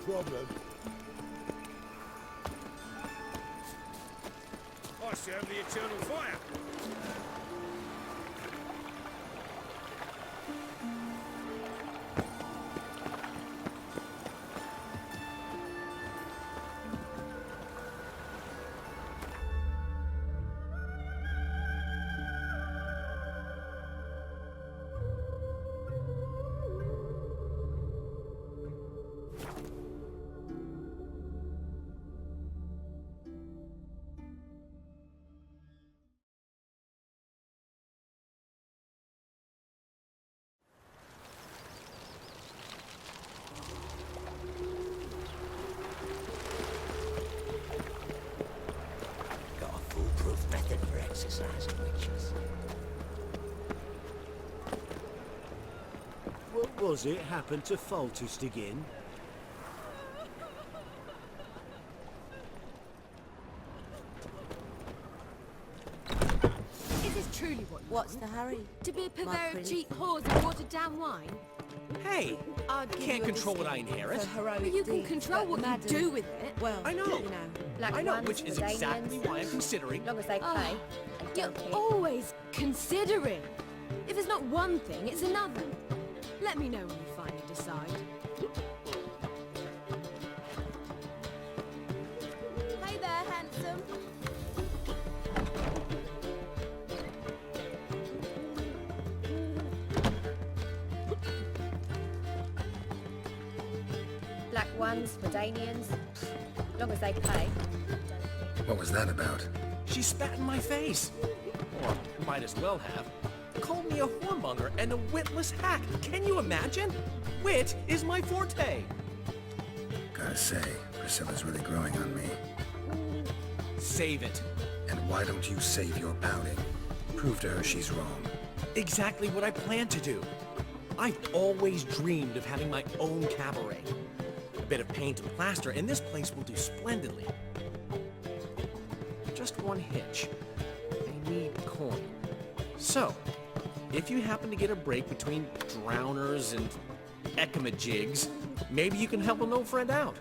problem. I serve the eternal fire. Method for exercising witches. What was it happened to Faltist again? Is this truly what you What's want? the hurry? To be a My purveyor of prince? cheap whores and watered-down wine? Hey, I'd give can't you a control what I discount inherit. for heroic Well, you can deeds, control but what you madam, do with it. Well, I know. you know. Black I know, ones, which is Radeons, exactly why I'm considering. long as they pay. Oh, and you're don't hit. always considering. If it's not one thing, it's another. Let me know when you finally decide. Hey there, handsome. Black ones, Radeonians, long as they pay. What was that about? She spat in my face. Or might as well have. Called me a whoremonger and a witless hack. Can you imagine? Wit is my forte. Gotta say, Priscilla's really growing on me. Save it. And why don't you save your pouting? Prove to her she's wrong. Exactly what I plan to do. I've always dreamed of having my own cabaret. A bit of paint and plaster, and this place will do splendidly. Just one hitch. I need coin. So, if you happen to get a break between drowners and ecamajigs, maybe you can help an old friend out.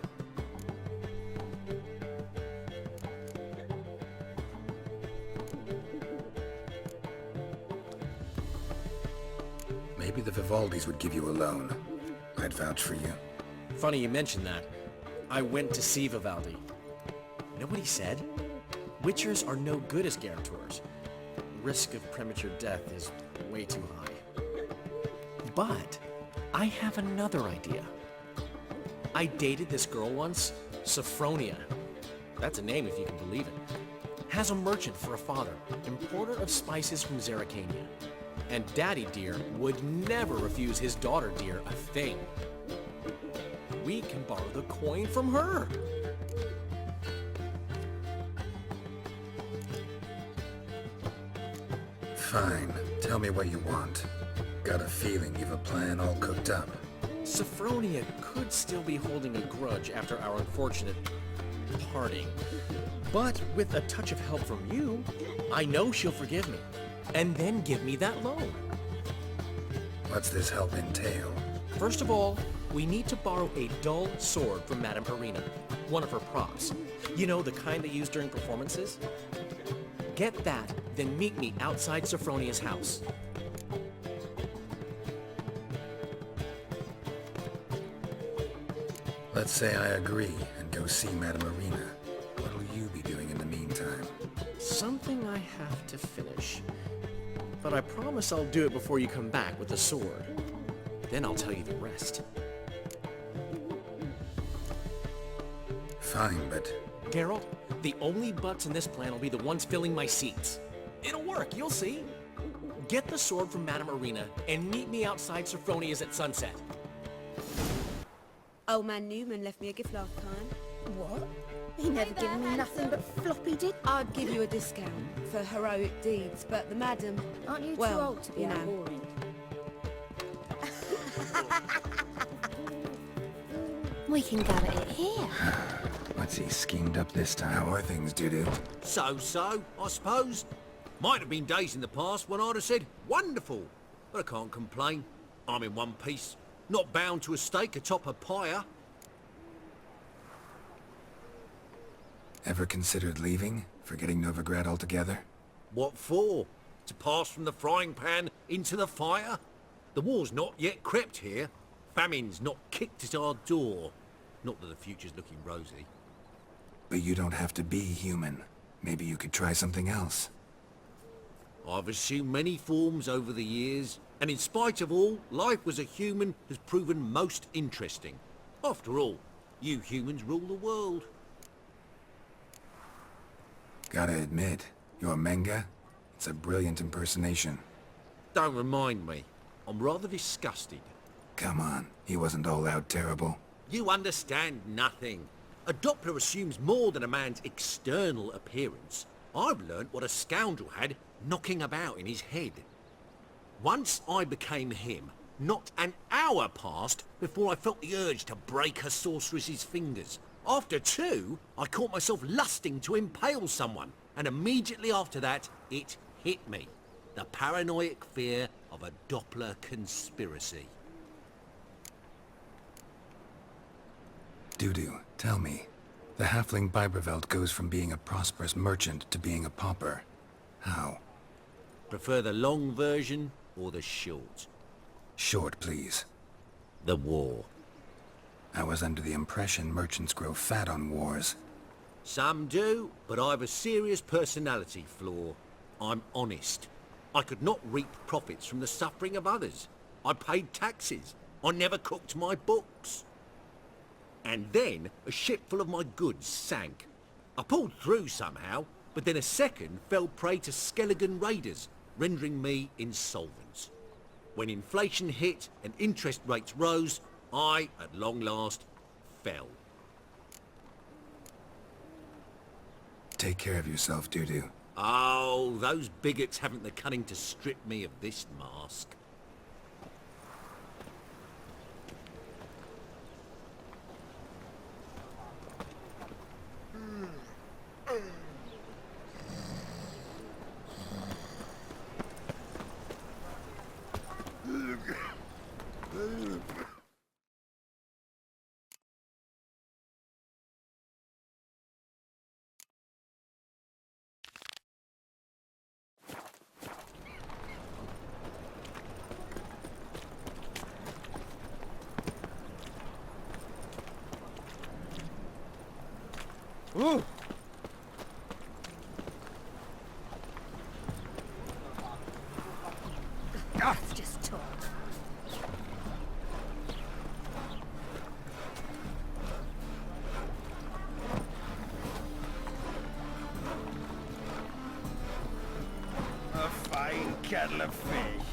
Maybe the Vivaldis would give you a loan. I'd vouch for you. Funny you mentioned that. I went to see Vivaldi. You know what he said? Witchers are no good as guarantors. Risk of premature death is way too high. But I have another idea. I dated this girl once, Sophronia. That's a name if you can believe it. Has a merchant for a father, importer of spices from Zerrikania. And Daddy Dear would never refuse his daughter Dear a thing. We can borrow the coin from her. Fine. Tell me what you want. Got a feeling you've a plan all cooked up. Sophronia could still be holding a grudge after our unfortunate parting. But with a touch of help from you, I know she'll forgive me. And then give me that loan. What's this help entail? First of all, we need to borrow a dull sword from Madame Arena, one of her props. You know, the kind they use during performances? Get that, then meet me outside Sophronia's house. Let's say I agree and go see Madame Arena. What'll you be doing in the meantime? Something I have to finish. But I promise I'll do it before you come back with the sword. Then I'll tell you the rest. Fine, but Geralt, the only butts in this plan will be the ones filling my seats. It'll work, you'll see. Get the sword from Madame Arena and meet me outside Sophronia's at sunset. Old man Newman left me a gift last time. What? He never given me nothing but floppy did. I'd give you a discount for heroic deeds, but the madam... Aren't you well, too old to be you out know. whoring? We can go at it here. what's he schemed up this time? How are things, Dudu? So, I suppose. Might have been days in the past when I'd have said, wonderful. But I can't complain. I'm in one piece. Not bound to a stake atop a pyre. Ever considered leaving? Forgetting Novigrad altogether? What for? To pass from the frying pan into the fire? The war's not yet crept here. Famine's not kicked at our door. Not that the future's looking rosy. But you don't have to be human. Maybe you could try something else. I've assumed many forms over the years, and in spite of all, life as a human has proven most interesting. After all, you humans rule the world. Gotta admit, your Menga, it's a brilliant impersonation. Don't remind me. I'm rather disgusted. Come on, he wasn't all out terrible. You understand nothing. A Doppler assumes more than a man's external appearance. I've learnt what a scoundrel had knocking about in his head. Once I became him, not an hour passed before I felt the urge to break a sorceress's fingers. After two, I caught myself lusting to impale someone, and immediately after that, it hit me. The paranoid fear of a Doppler conspiracy. Dudu, tell me. The halfling Biberveld goes from being a prosperous merchant to being a pauper. How? Prefer the long version or the short? Short, please. The war. I was under the impression merchants grow fat on wars. Some do, but I've a serious personality flaw. I'm honest. I could not reap profits from the suffering of others. I paid taxes. I never cooked my books. And then a ship full of my goods sank. I pulled through somehow, but then a second fell prey to Skelligan raiders, rendering me insolvent. When inflation hit and interest rates rose, I, at long last, fell. Take care of yourself, Dudu. Oh, those bigots haven't the cunning to strip me of this mask. Ooh. Ah, it's just talk. A fine kettle of fish.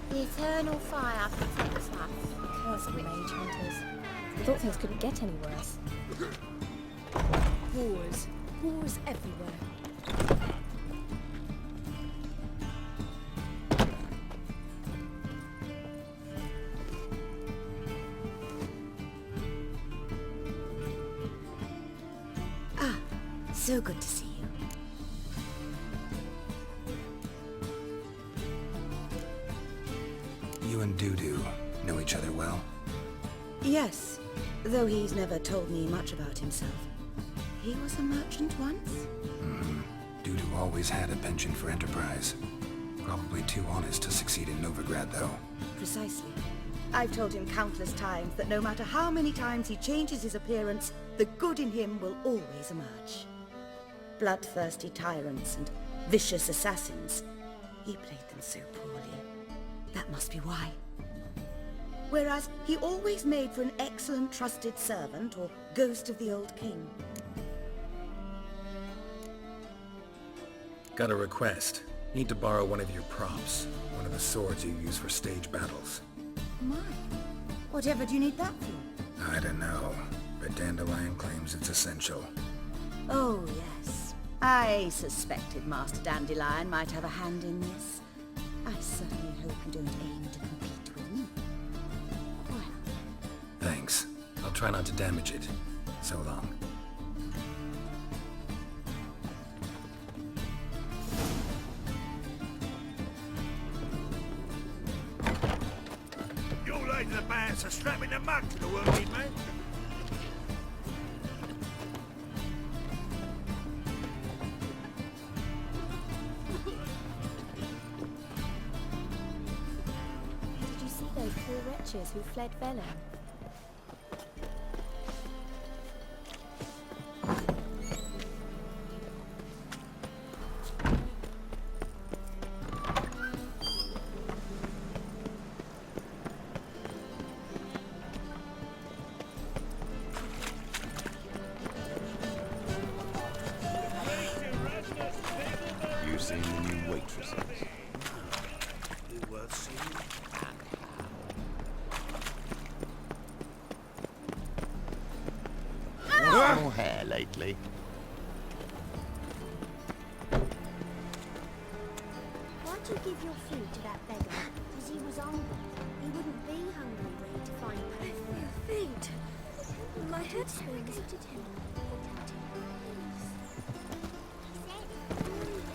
The eternal fire protects us. Cursed mage hunters. I thought things couldn't get any worse. Whores. Whores everywhere. Ah, so good to see you. You and Dudu know each other well? Yes, though he's never told me much about himself. He was a merchant once? Dudu always had a penchant for enterprise. Probably too honest to succeed in Novigrad, though. Precisely. I've told him countless times that no matter how many times he changes his appearance, the good in him will always emerge. Bloodthirsty tyrants and vicious assassins. He played them so poorly. That must be why. Whereas he always made for an excellent trusted servant or ghost of the old king. Got a request. Need to borrow one of your props. One of the swords you use for stage battles. My, whatever do you need that for? I don't know, but Dandelion claims it's essential. Oh, yes. I suspected Master Dandelion might have a hand in this. I certainly hope you don't aim to compete with me. Well, Thanks. I'll try not to damage it. So long. pants are strapping the mug to the working man. Did you see those poor wretches who fled Velen? You seen the new waitresses? Be worth seeing. No hair lately. Why'd you give your food to that beggar? Because he was hungry. He wouldn't be hungry were he to find my Feet. My head spins. interrogated him.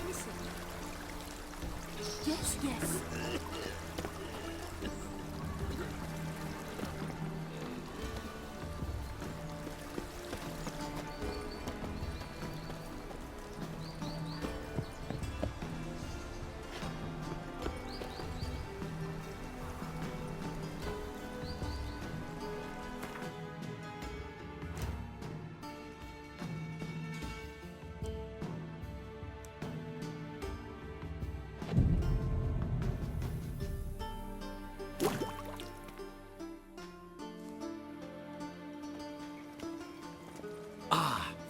Innocent. Yes, yes.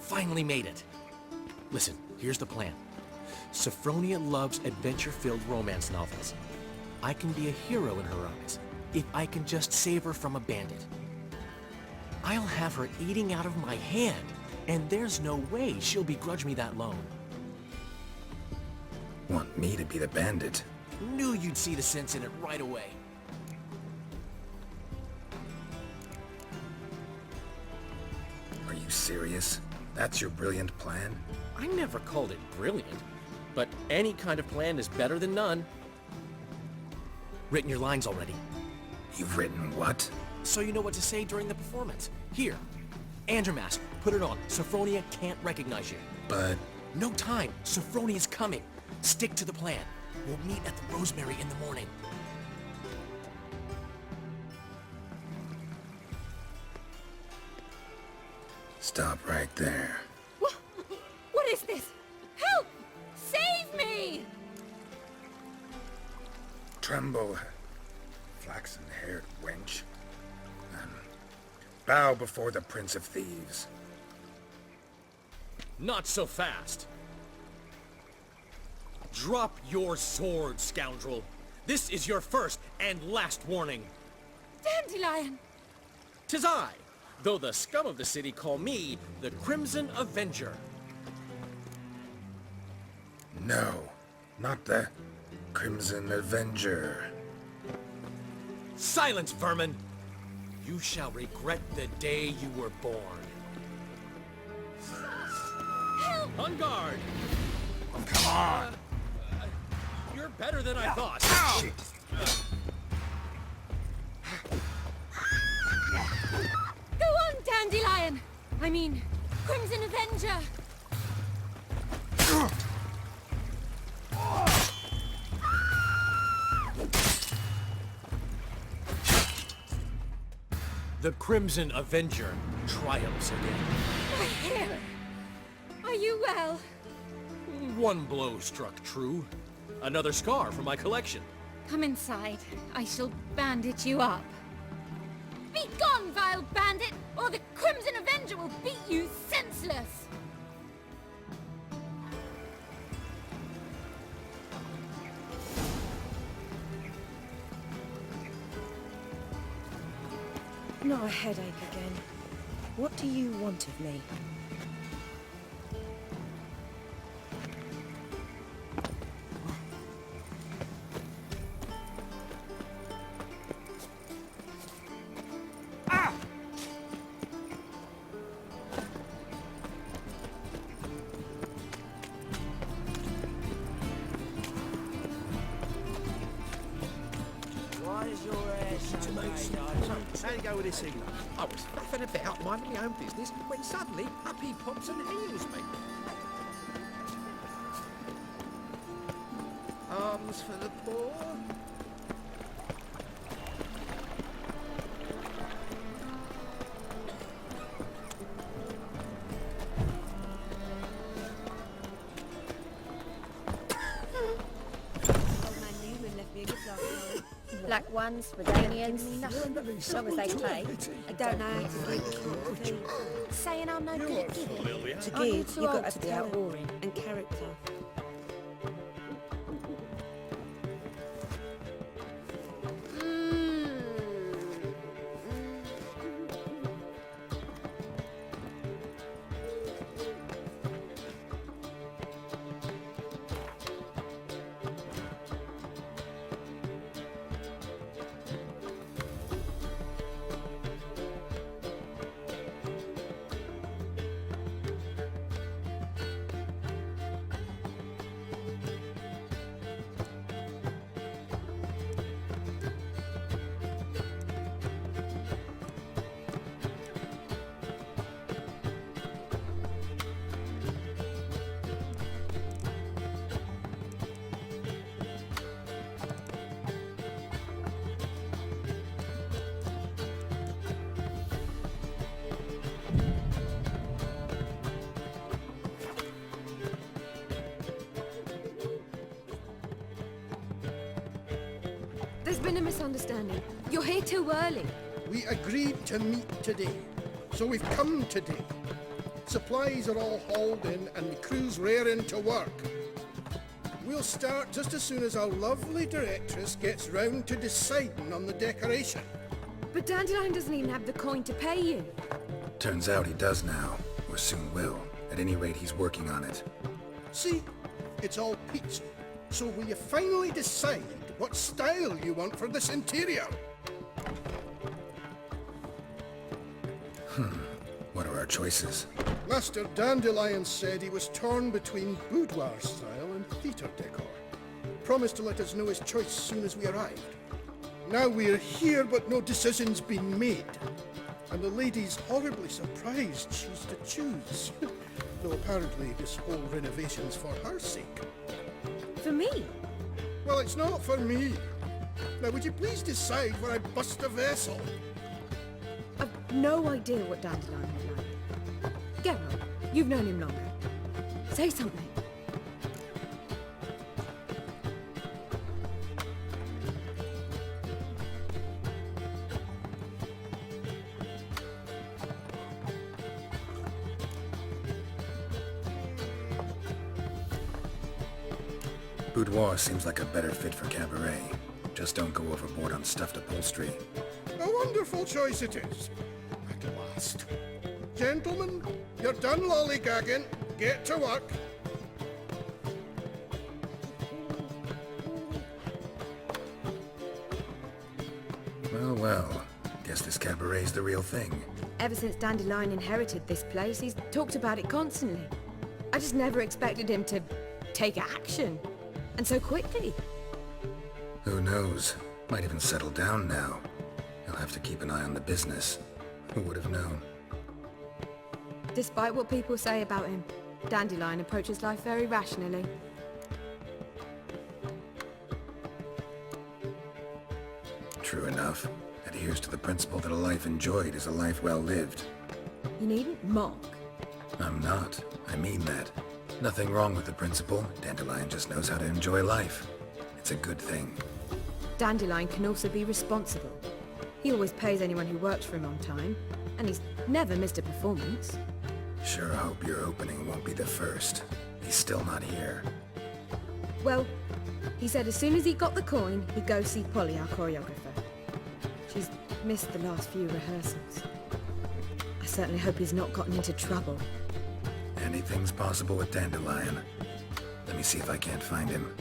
Finally made it. Listen, here's the plan. Sophronia loves adventure-filled romance novels. I can be a hero in her eyes if I can just save her from a bandit. I'll have her eating out of my hand, and there's no way she'll begrudge me that loan. Want me to be the bandit? Knew you'd see the sense in it right away. Are you serious? That's your brilliant plan? I never called it brilliant, but any kind of plan is better than none. Written your lines already, You've written what? so you know what to say during the performance. Here, and your mask. Put it on. Sophronia can't recognize you. But No time. Sophronia's coming. Stick to the plan. We'll meet at the Rosemary in the morning. stop right there. What is this? Help! Save me! Tremble, flaxen-haired wench. Bow before the Prince of Thieves. Not so fast. Drop your sword, scoundrel. This is your first and last warning. Dandelion! 'Tis I, though the scum of the city call me the Crimson Avenger. No, not the Crimson Avenger. Silence, vermin! You shall regret the day you were born. Help! On guard! Come on! You're better than I thought. Go on, Dandelion! I mean, Crimson Avenger! The Crimson Avenger triumphs again. My hair! Are you well? One blow struck true. Another scar from my collection. Come inside. I shall bandage you up. Be gone, vile bandit, or the Crimson Avenger will beat you senseless! Not a headache again. What do you want of me? Why How do you go with this healer? I was faffing about, minding my own business, when suddenly up he pops and heals me. Arms for the poor. Black ones, Radonians, as long as they pay. I don't know how to give food. Saying I'm no good at giving. To I'm give, too you've old got to to be tell. outdooring and character. There's been a misunderstanding. You're here too early. We agreed to meet today, so we've come today. Supplies are all hauled in and the crew's raring to work. We'll start just as soon as our lovely directress gets round to deciding on the decoration. But Dandelion doesn't even have the coin to pay you. Turns out he does now, or soon will. At any rate, he's working on it. See, it's all peachy. So will you finally decide what style you want for this interior? What are our choices? Master Dandelion said he was torn between boudoir style and theatre decor. Promised to let us know his choice as soon as we arrived. Now we're here, but no decision's been made. And the lady's horribly surprised she's to choose. Though apparently this whole renovation's for her sake. For me? Well, it's not for me. Now, would you please decide where I bust a vessel? I've no idea what Dandelion would like. Geralt, you've known him longer. Say something. Boudoir seems like a better fit for cabaret. Just don't go overboard on stuffed upholstery. A wonderful choice it is. At last. Gentlemen, you're done lollygagging. Get to work. Well, well. Guess this cabaret's the real thing. Ever since Dandelion inherited this place, he's talked about it constantly. I just never expected him to take action. And so quickly. Who knows? Might even settle down now. He'll have to keep an eye on the business. Who would have known? Despite what people say about him, Dandelion approaches life very rationally. True enough. Adheres to the principle that a life enjoyed is a life well lived. You needn't mock. I'm not. I mean that. Nothing wrong with the principle. Dandelion just knows how to enjoy life. It's a good thing. Dandelion can also be responsible. He always pays anyone who works for him on time, and he's never missed a performance. Sure hope your opening won't be the first. He's still not here. Well, he said as soon as he got the coin, he'd go see Polly, our choreographer. She's missed the last few rehearsals. I certainly hope he's not gotten into trouble. Anything's possible with Dandelion. Let me see if I can't find him.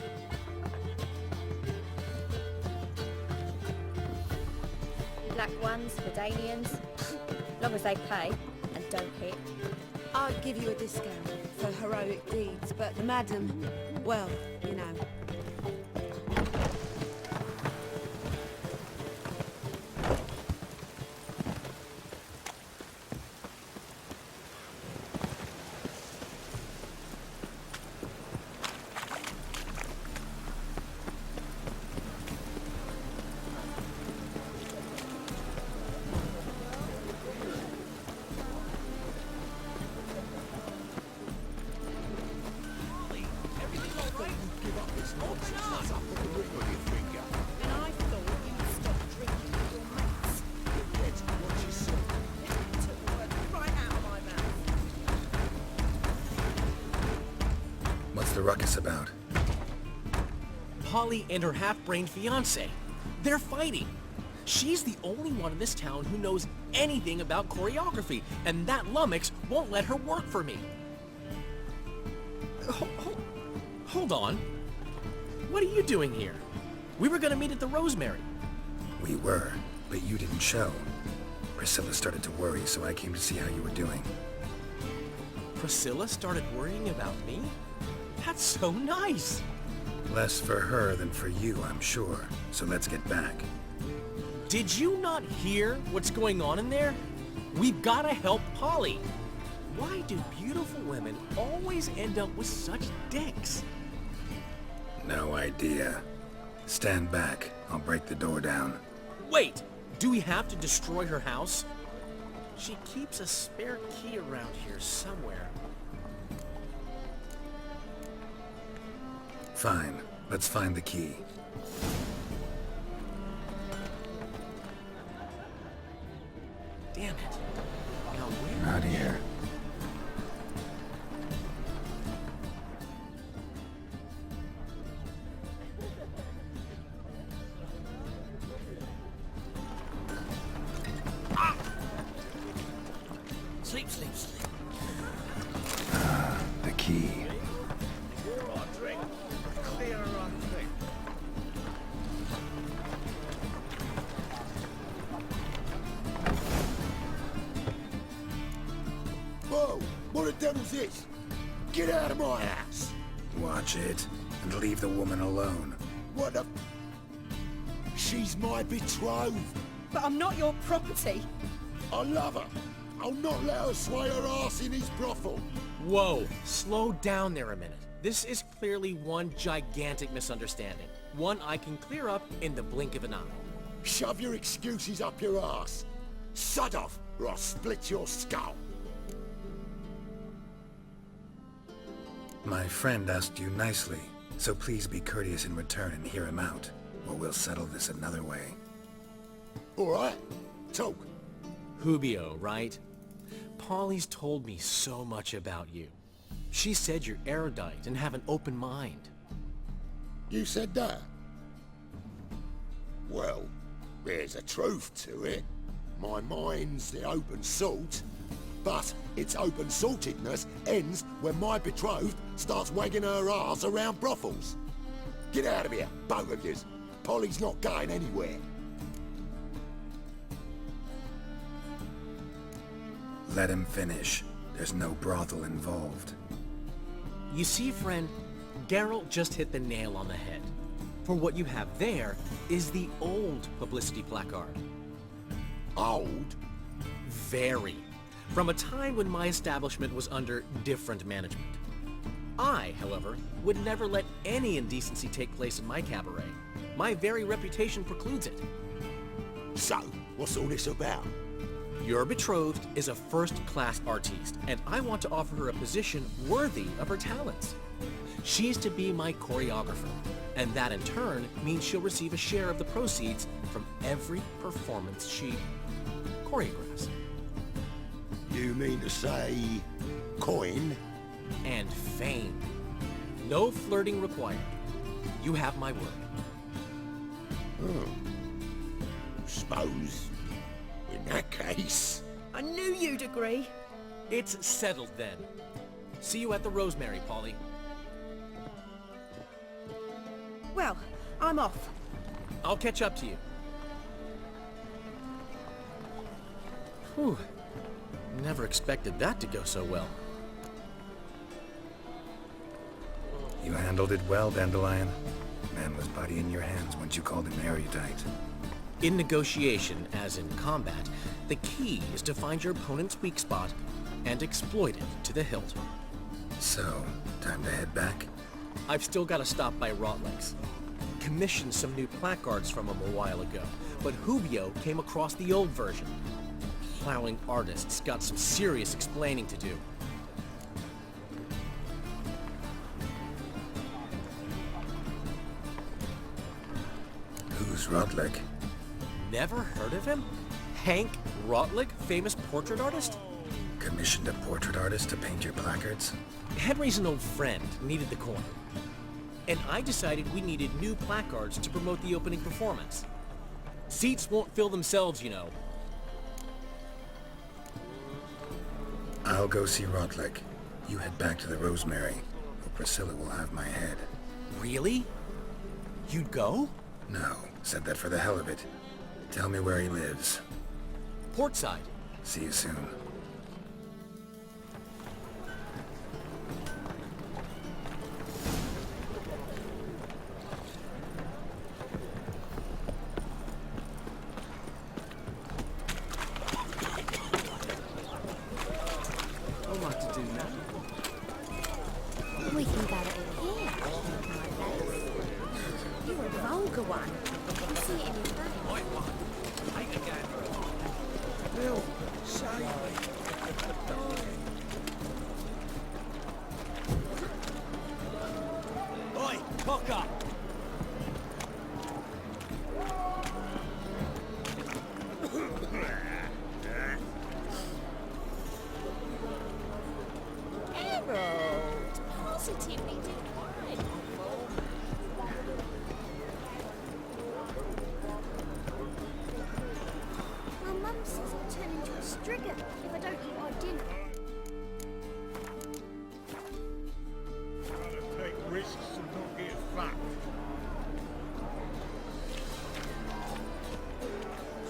Black ones, Radonians, as long as they pay and don't hit. I'd give you a discount for heroic deeds, but the madam, well, you know. Shut up with the ring on your finger. And I thought you'd stop drinking with your mates. Let's watch yourself. You took the word right out of my mouth. What's the ruckus about? Polly and her half-brained fiancé. They're fighting. She's the only one in this town who knows anything about choreography, and that lummox won't let her work for me. Hold on. What are you doing here? We were gonna meet at the Rosemary. We were, but you didn't show. Priscilla started to worry, so I came to see how you were doing. Priscilla started worrying about me? That's so nice. Less for her than for you, I'm sure. So let's get back. Did you not hear what's going on in there? We've gotta help Polly. Why do beautiful women always end up with such dicks? No idea. Stand back. I'll break the door down. Wait, do we have to destroy her house? She keeps a spare key around here somewhere. Fine. Let's find the key. Damn it. Now where? Not here. Sleep, sleep, sleep. The key. Whoa! What the devil's this? Get out of my house! Watch it, and leave the woman alone. What the... She's my betrothed. But I'm not your property. I love her. I'll not let her sway her ass in his brothel. Whoa, slow down there a minute. This is clearly one gigantic misunderstanding. One I can clear up in the blink of an eye. Shove your excuses up your ass. Sod off, or I'll split your skull. My friend asked you nicely, so please be courteous in return and hear him out, or we'll settle this another way. All right, talk. Hubio, right? Polly's told me so much about you. She said you're erudite and have an open mind. You said that? Well, there's a truth to it. My mind's the open salt, but its open saltedness ends when my betrothed starts wagging her arse around brothels. Get out of here, both of yous. Polly's not going anywhere. Let him finish. There's no brothel involved. You see, friend, Geralt just hit the nail on the head. For what you have there is the old publicity placard. Old? Very. From a time when my establishment was under different management. I, however, would never let any indecency take place in my cabaret. My very reputation precludes it. So, what's all this about? Your betrothed is a first-class artiste, and I want to offer her a position worthy of her talents. She's to be my choreographer, and that in turn means she'll receive a share of the proceeds from every performance she choreographs. You mean to say... coin? And fame. No flirting required. You have my word. Suppose... in that case... I knew you'd agree. It's settled then. See you at the Rosemary, Polly. Well, I'm off. I'll catch up to you. Whew. Never expected that to go so well. You handled it well, Dandelion. Man was body in your hands once you called him erudite. In negotiation, as in combat, the key is to find your opponent's weak spot and exploit it to the hilt. So, time to head back? I've still got to stop by Rotlegs. Commissioned some new placards from him a while ago, but Hubio came across the old version. Plowing artists got some serious explaining to do. Who's Rodlick? Never heard of him? Hank Rotlick, famous portrait artist? Commissioned a portrait artist to paint your placards? Henry's an old friend, needed the coin. And I decided we needed new placards to promote the opening performance. Seats won't fill themselves, you know. I'll go see Rodlick. You head back to the Rosemary, or Priscilla will have my head. Really? You'd go? No, said that for the hell of it. Tell me where he lives. Portside. See you soon. We can go over here. You're a vulgar one. I can see it in your face. Bill, save me. Oi, cock up! Harold, positively delightful. My mum says I'll turn into a striga if I don't eat my dinner. Gotta take risks and not get fat.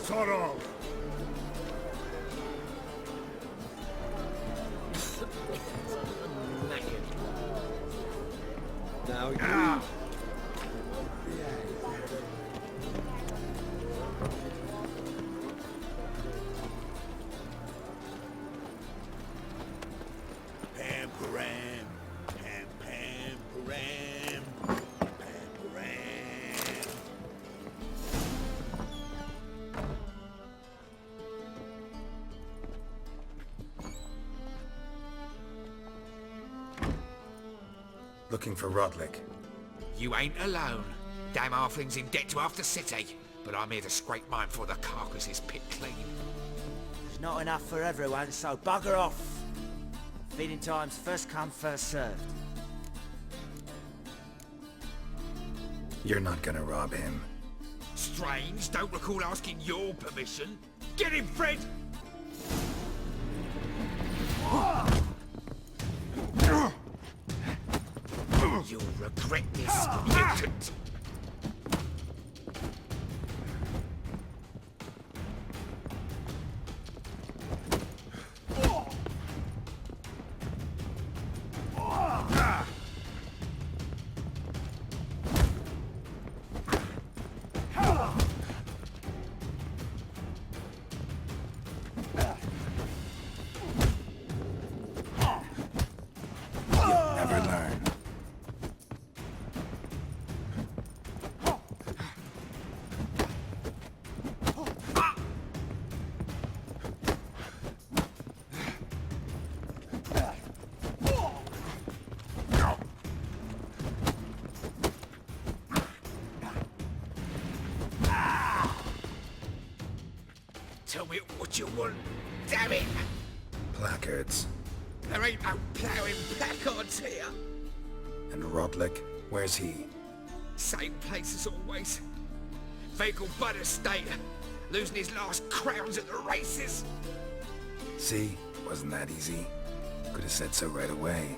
Sod off! Now you... Ah! Pam param, pam pam param, pam param. Looking for Rodlick. You ain't alone. Damn halfling's in debt to half the city, but I'm here to scrape mine before the carcass is pit clean. There's not enough for everyone, so bugger off. Feeding time's first come, first served. You're not gonna rob him. Strange, don't recall asking your permission. Get him, Fred! You'll regret this, mutant! You'll never learn. Tell me what you want, damn it! Placards. There ain't no ploughing placards here. And Rodlick, where's he? Same place as always. Vegal Bud Estate, losing his last crowns at the races. See? Wasn't that easy? Could have said so right away.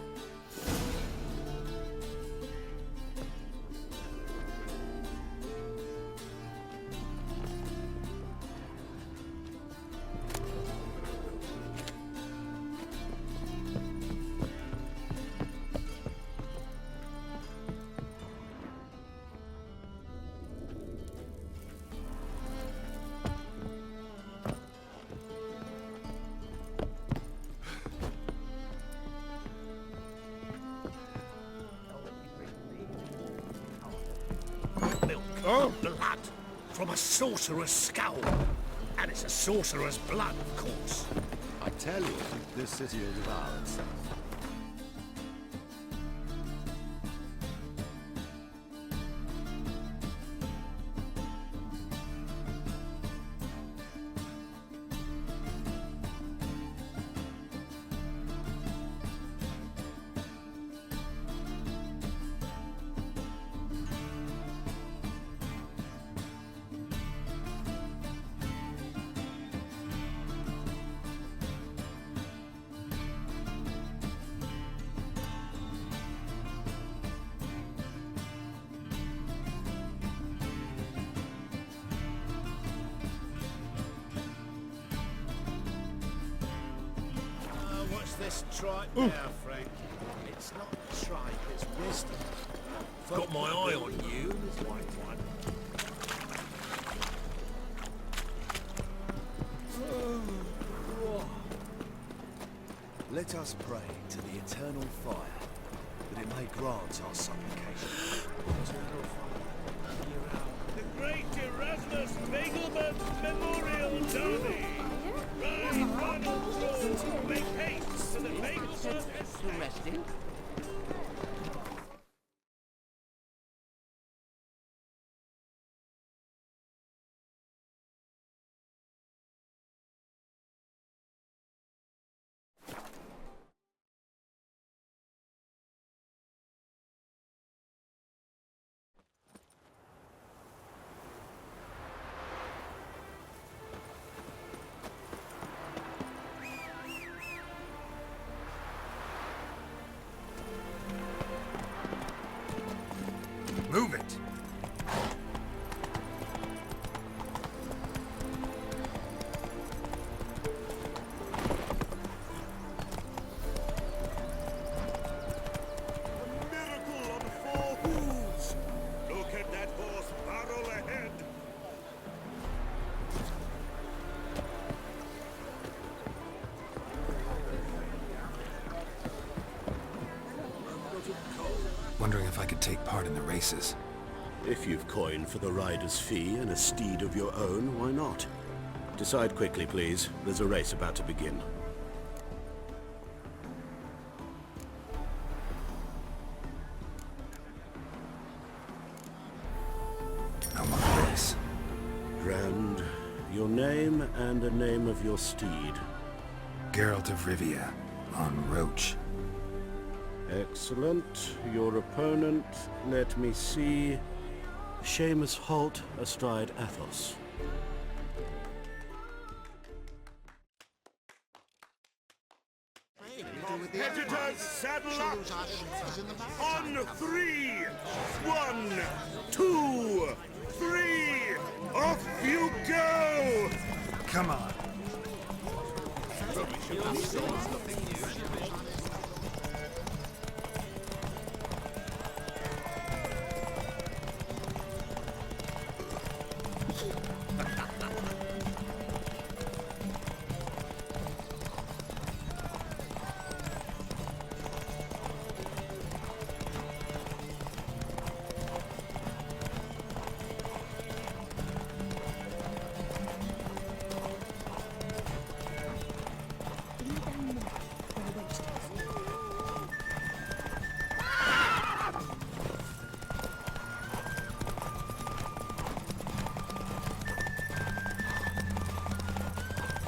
Oh, blood from a sorcerer's skull. And it's a sorcerer's blood, of course. I tell you, this city will devour itself. this tripe now, Frank? It's not tripe, it's wisdom. Got my eye on you, white one. Let us pray to the eternal fire, that it may grant our supplication. The great Erasmus Begelman Memorial Derby! Ride, Ronald, make haste to the Begelman estate! Move it! Miracle on 4 hooves! Look at that horse barrel ahead! Wondering if I could take part in the races. If you've coin for the rider's fee and a steed of your own, why not? Decide quickly, please. There's a race about to begin. I'm on a race. Grand. Your name and the name of your steed. Geralt of Rivia, on Roach. Excellent. Your opponent, let me see. Seamus Holt astride Athos. Competitors, saddle up! On 3! 1, 2, 3! Off you go! Come on.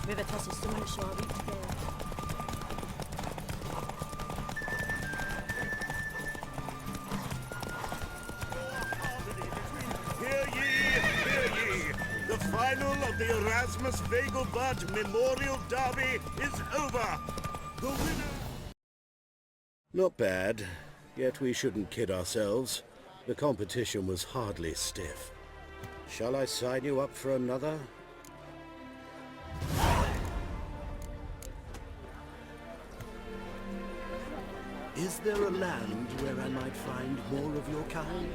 River tosses someone shall reach there. Hear ye, hear ye! The final of the Erasmus Vegelbud Memorial Derby is over! The winner... Not bad. Yet we shouldn't kid ourselves. The competition was hardly stiff. Shall I sign you up for another? Is there a land where I might find more of your kind?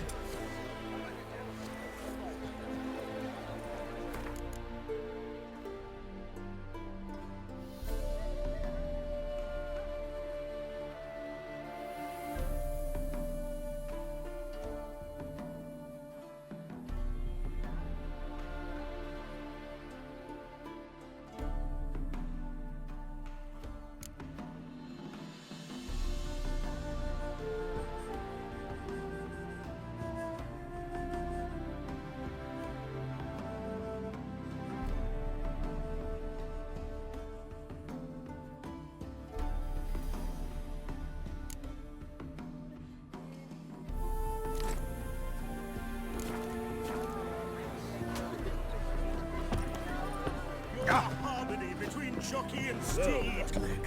Harmony between jockey and steed.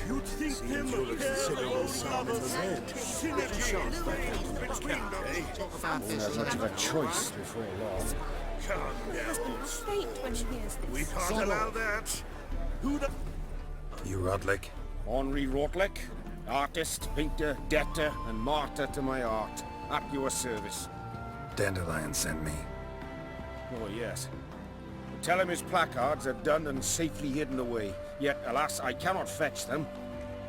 You'd think them pair lovers. Synergy reigns between them. Won't have much of a choice before long. Calm down. Faint when he hears this. We can't allow that. Who'd have... You Rodlick? Henri Rotlick, artist, painter, debtor, and martyr to my art. At your service. Dandelion sent me. Oh, yes. Tell him his placards are done and safely hidden away. Yet, alas, I cannot fetch them,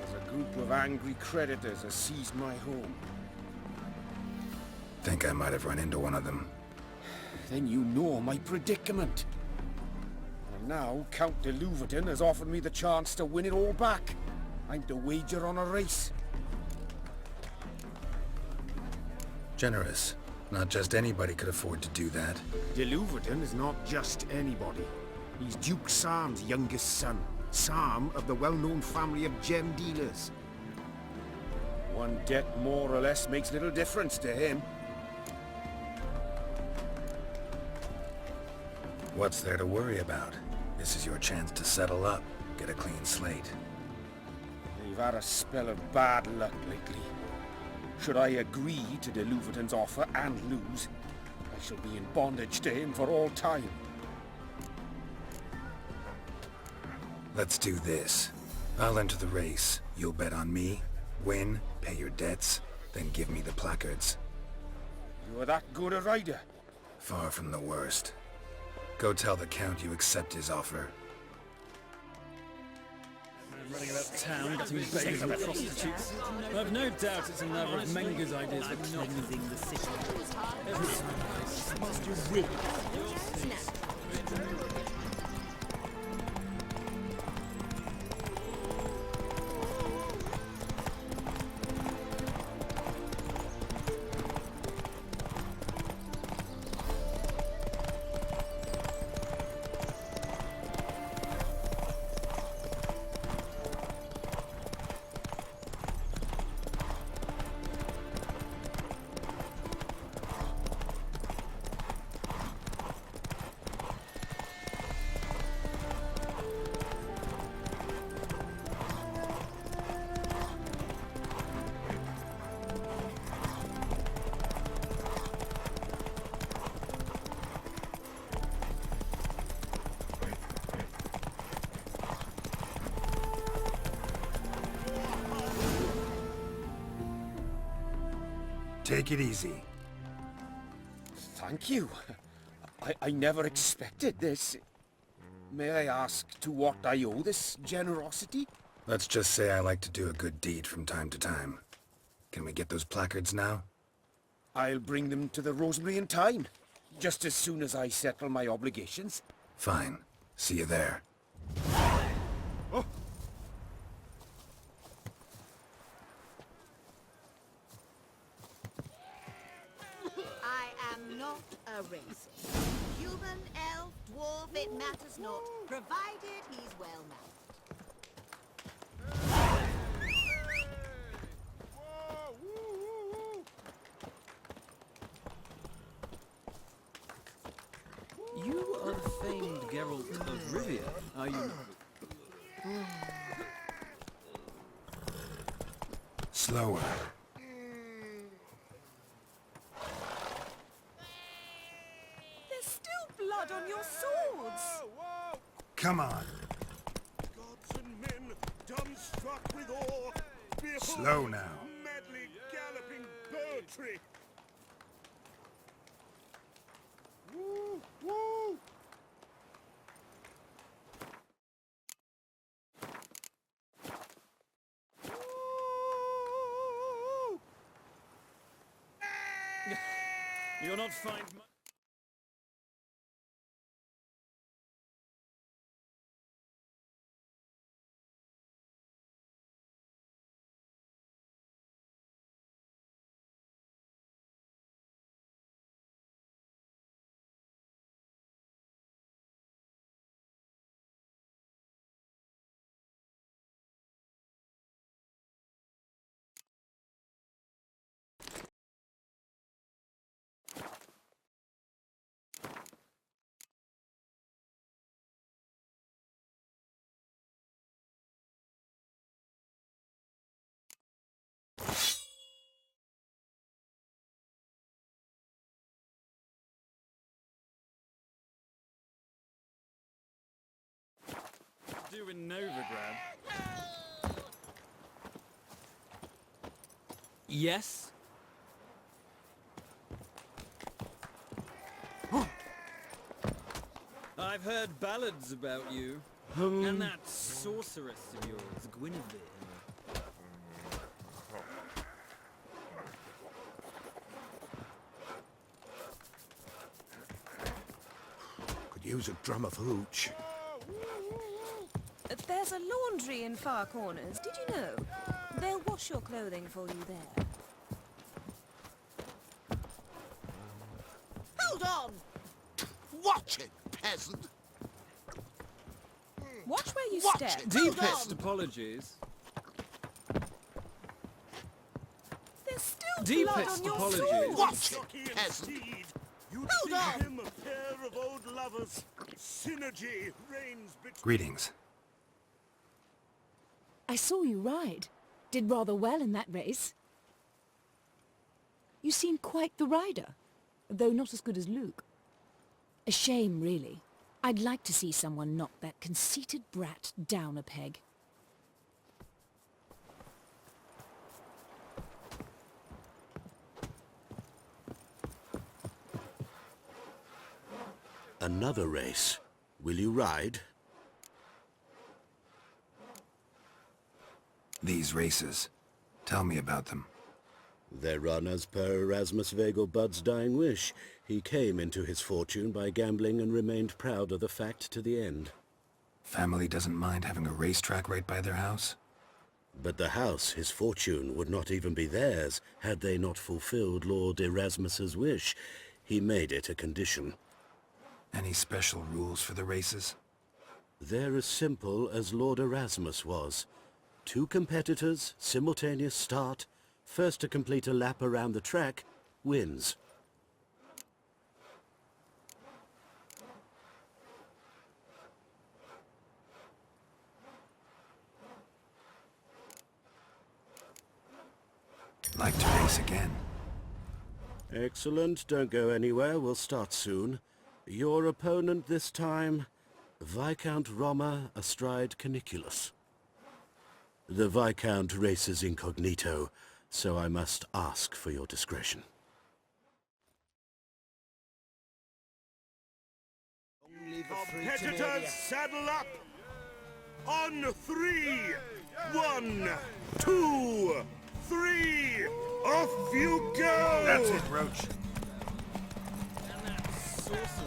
as a group of angry creditors has seized my home. Think I might have run into one of them. Then you know my predicament. And now, Count de Louverton has offered me the chance to win it all back. I'm to wager on a race. Generous. Not just anybody could afford to do that. De Louverton is not just anybody. He's Duke Sam's youngest son. Sam of the well-known family of gem dealers. One debt more or less makes little difference to him. What's there to worry about? This is your chance to settle up, get a clean slate. You've had a spell of bad luck lately. Should I agree to de Louverton's offer and lose, I shall be in bondage to him for all time. Let's do this. I'll enter the race. You'll bet on me, win, pay your debts, then give me the placards. You're that good a rider? Far from the worst. Go tell the Count you accept his offer. Running about town, getting beggars and prostitutes. I've no doubt it's another of Menger's ideas for cleansing the city. Must you will? Take it easy. Thank you. I never expected this. May I ask to what I owe this generosity? Let's just say I like to do a good deed from time to time. Can we get those placards now? I'll bring them to the Rosemary in time, just as soon as I settle my obligations. Fine. See you there. Oh. I am not a racist. Human, elf, dwarf, it matters not, provided he's well mannered. You are the famed Geralt of Rivia, are you? Slower. There's still blood on your swords! Come on. Gods and men, dumbstruck with awe, behold Slow now. madly galloping poetry. Woo, woo. You'll not find much. Do in Novigrad. Yes? I've heard ballads about you. And that sorceress of yours, Guinevere. Could use a drum of hooch. There's a laundry in Far Corners, did you know? They'll wash your clothing for you there. Hold on! Watch it, peasant! Watch where you Watch step. it. Deepest apologies. There's still Deepest blood on your apologies. sword. Watch it, peasant! You Hold see on! him a pair of old lovers. Synergy reigns between... Greetings. I saw you ride. Did rather well in that race. You seem quite the rider, though not as good as Luke. A shame, really. I'd like to see someone knock that conceited brat down a peg. Another race. Will you ride? These races. Tell me about them. They run as per Erasmus Vegelbud's dying wish. He came into his fortune by gambling and remained proud of the fact to the end. Family doesn't mind having a racetrack right by their house? But the house, his fortune, would not even be theirs had they not fulfilled Lord Erasmus's wish. He made it a condition. Any special rules for the races? They're as simple as Lord Erasmus was. 2 competitors, simultaneous start. First to complete a lap around the track wins. Like to race again? Excellent. Don't go anywhere. We'll start soon. Your opponent this time, Viscount Roma astride Caniculus. The Viscount races incognito, so I must ask for your discretion. Competitors, saddle up! On 3! 1, 2, 3! Off you go! That's it, Roach. And that sorceress.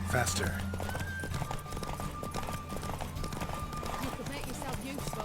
Faster. You could make yourself useful.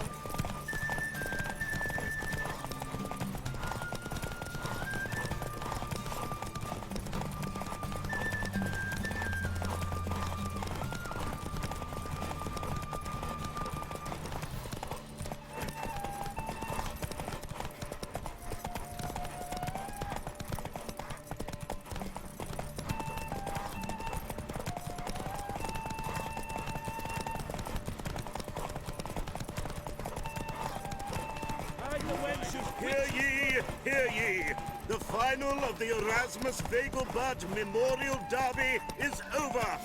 Hear ye, hear ye! The final of the Erasmus Vegelbud Memorial Derby is over!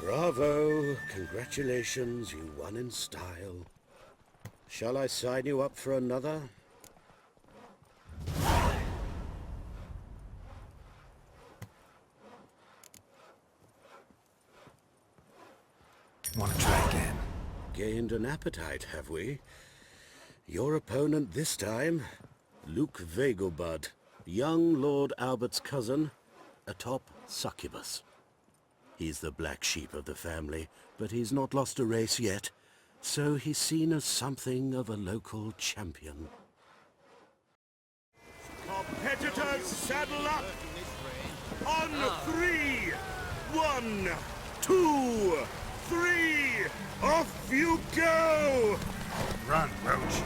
Bravo! Congratulations, you won in style. Shall I sign you up for another? Want to try again? Gained an appetite, have we? Your opponent this time, Luke Vegelbud, young Lord Albert's cousin, atop succubus. He's the black sheep of the family, but he's not lost a race yet, so he's seen as something of a local champion. Competitors, saddle up! On 3! 1, 2, 3! Off you go! Run, Roach.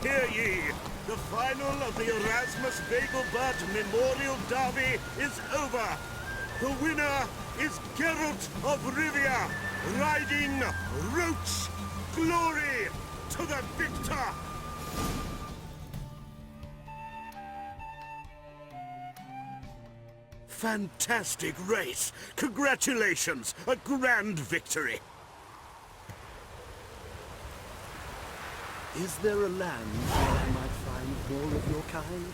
Hear ye! The final of the Erasmus Vegelbud Memorial Derby is over! The winner is Geralt of Rivia, riding Roach! Glory to the victor! Fantastic race! Congratulations! A grand victory! Is there a land where I might find more of your kind?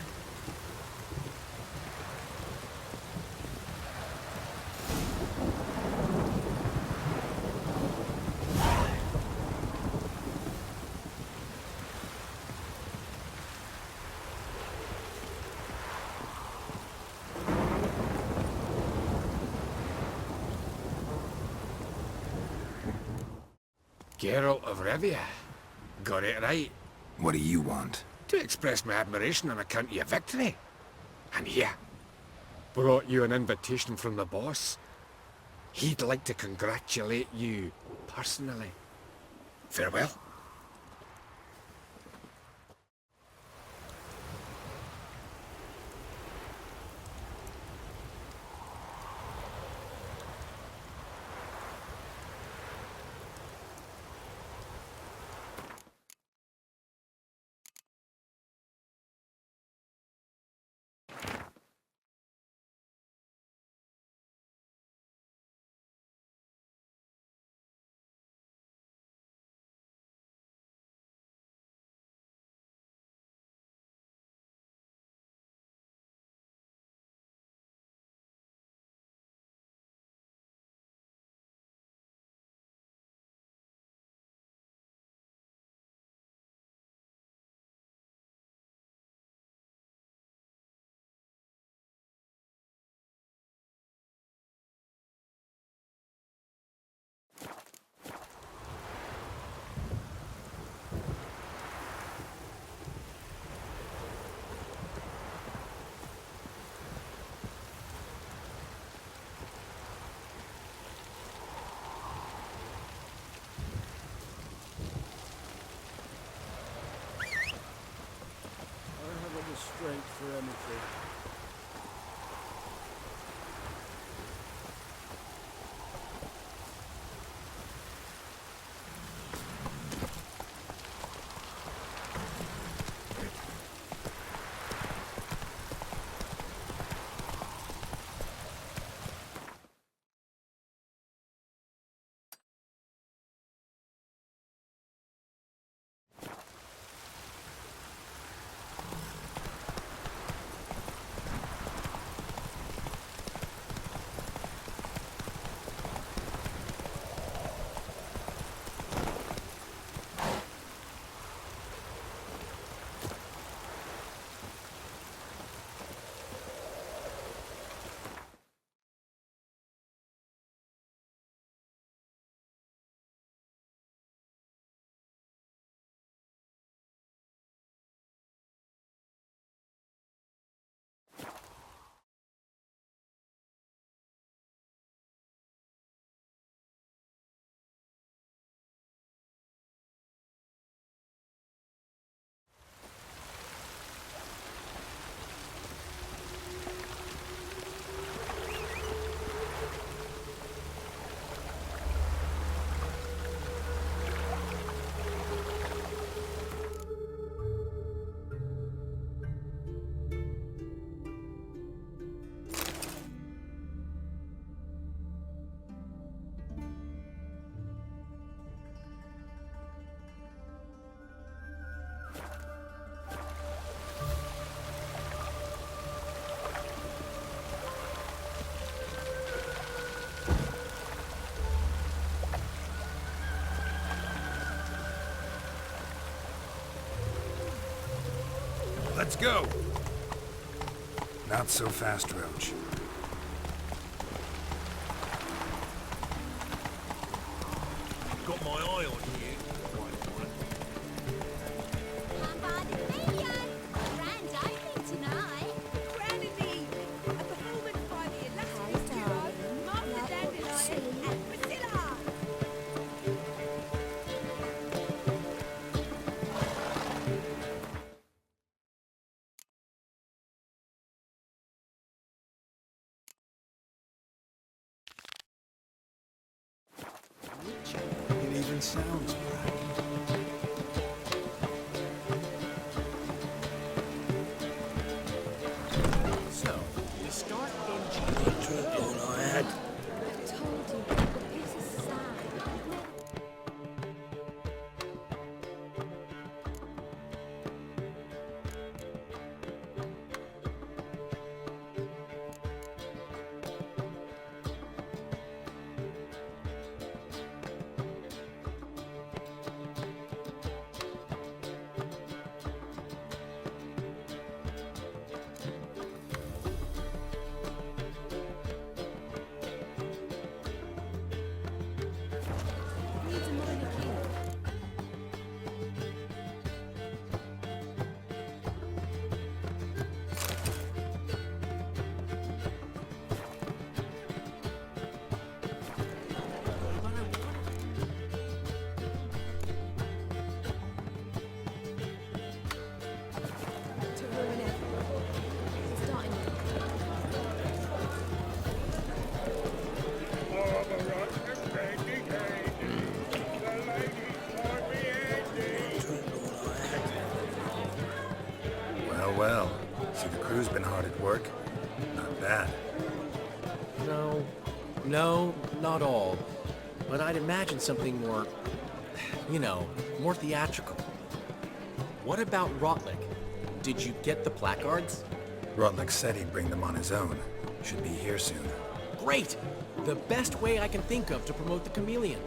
Geralt of Rivia. Got it right. What do you want? To express my admiration on account of your victory. And here, brought you an invitation from the boss. He'd like to congratulate you personally. Farewell. Let's go! Not so fast, Roach. Got my eye on you. Grand opening tonight. Grand indeed. A performance by the illustrious duo, Martha Dandelion and Priscilla. It even sounds right. So, we start in GB. All I had. I told you, the piece is sad. Needs a minor key. To ruin everything. Starting Well, well. See, the crew's been hard at work. Not bad. No, not all. But I'd imagine something more, more theatrical. What about Rotlick? Did you get the placards? Rotlick said he'd bring them on his own. Should be here soon. Great! The best way I can think of to promote the chameleon.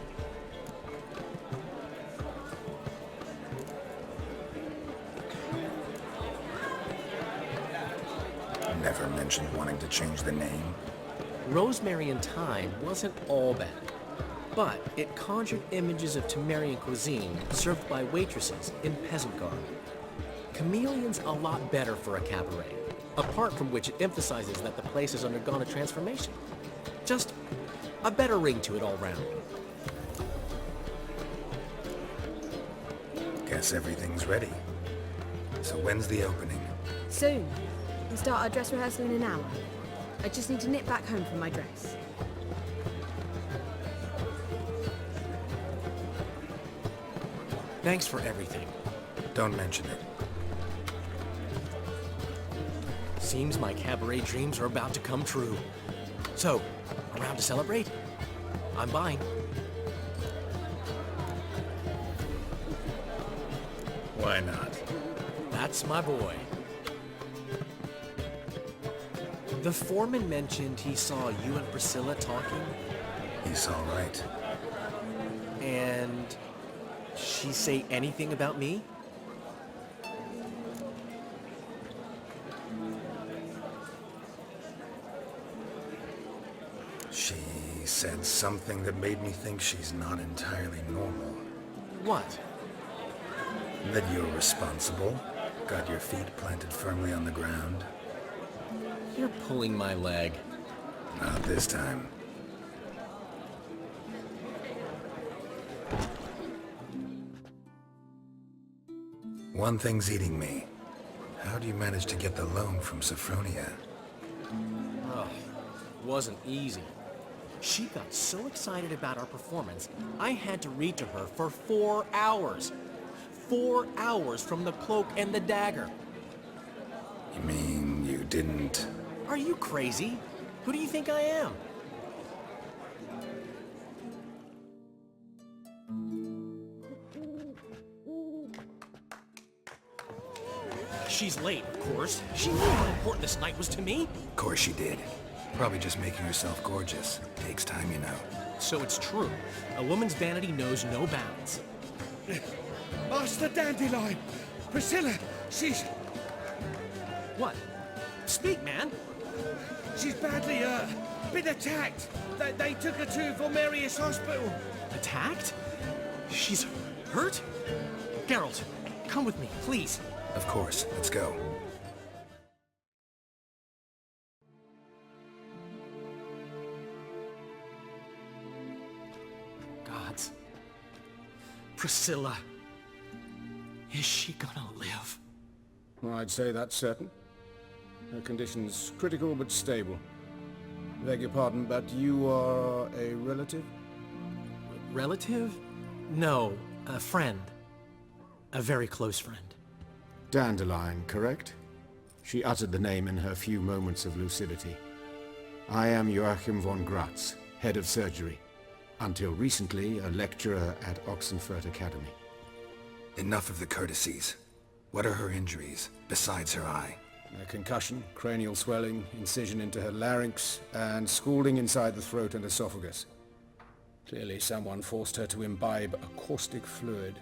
Never mentioned wanting to change the name. Rosemary and Thyme wasn't all bad, but it conjured images of Temerian cuisine served by waitresses in peasant garb. Chameleon's a lot better for a cabaret, apart from which it emphasizes that the place has undergone a transformation. Just a better ring to it all round. Guess everything's ready. So when's the opening? Soon. We start our dress rehearsal in an hour. I just need to nip back home for my dress. Thanks for everything. Don't mention it. Seems my cabaret dreams are about to come true. So, around to celebrate? I'm buying. Why not? That's my boy. The foreman mentioned he saw you and Priscilla talking. He's all right. And she say anything about me? She said something that made me think she's not entirely normal. What? That you're responsible, got your feet planted firmly on the ground. You're pulling my leg. Not this time. One thing's eating me. How do you manage to get the loan from Sophronia? Oh, wasn't easy. She got so excited about our performance, I had to read to her for 4 hours. 4 hours from the Cloak and the Dagger. You mean you didn't... Are you crazy? Who do you think I am? She's late, of course. She knew how important this night was to me. Of course she did. Probably just making herself gorgeous. Takes time, you know. So it's true. A woman's vanity knows no bounds. Master Dandelion! Priscilla, she's... What? Speak, man. She's badly hurt. Been attacked. They took her to Vulmerius Hospital. Attacked? She's hurt? Geralt, come with me, please. Of course, let's go. Gods. Priscilla. Is she gonna live? Well, I'd say that's certain. Her condition's critical but stable. Beg your pardon, but you are a relative? Relative? No, a friend. A very close friend. Dandelion, correct? She uttered the name in her few moments of lucidity. I am Joachim von Gratz, head of surgery. Until recently, a lecturer at Oxenfurt Academy. Enough of the courtesies. What are her injuries, besides her eye? A concussion, cranial swelling, incision into her larynx, and scalding inside the throat and esophagus. Clearly someone forced her to imbibe a caustic fluid.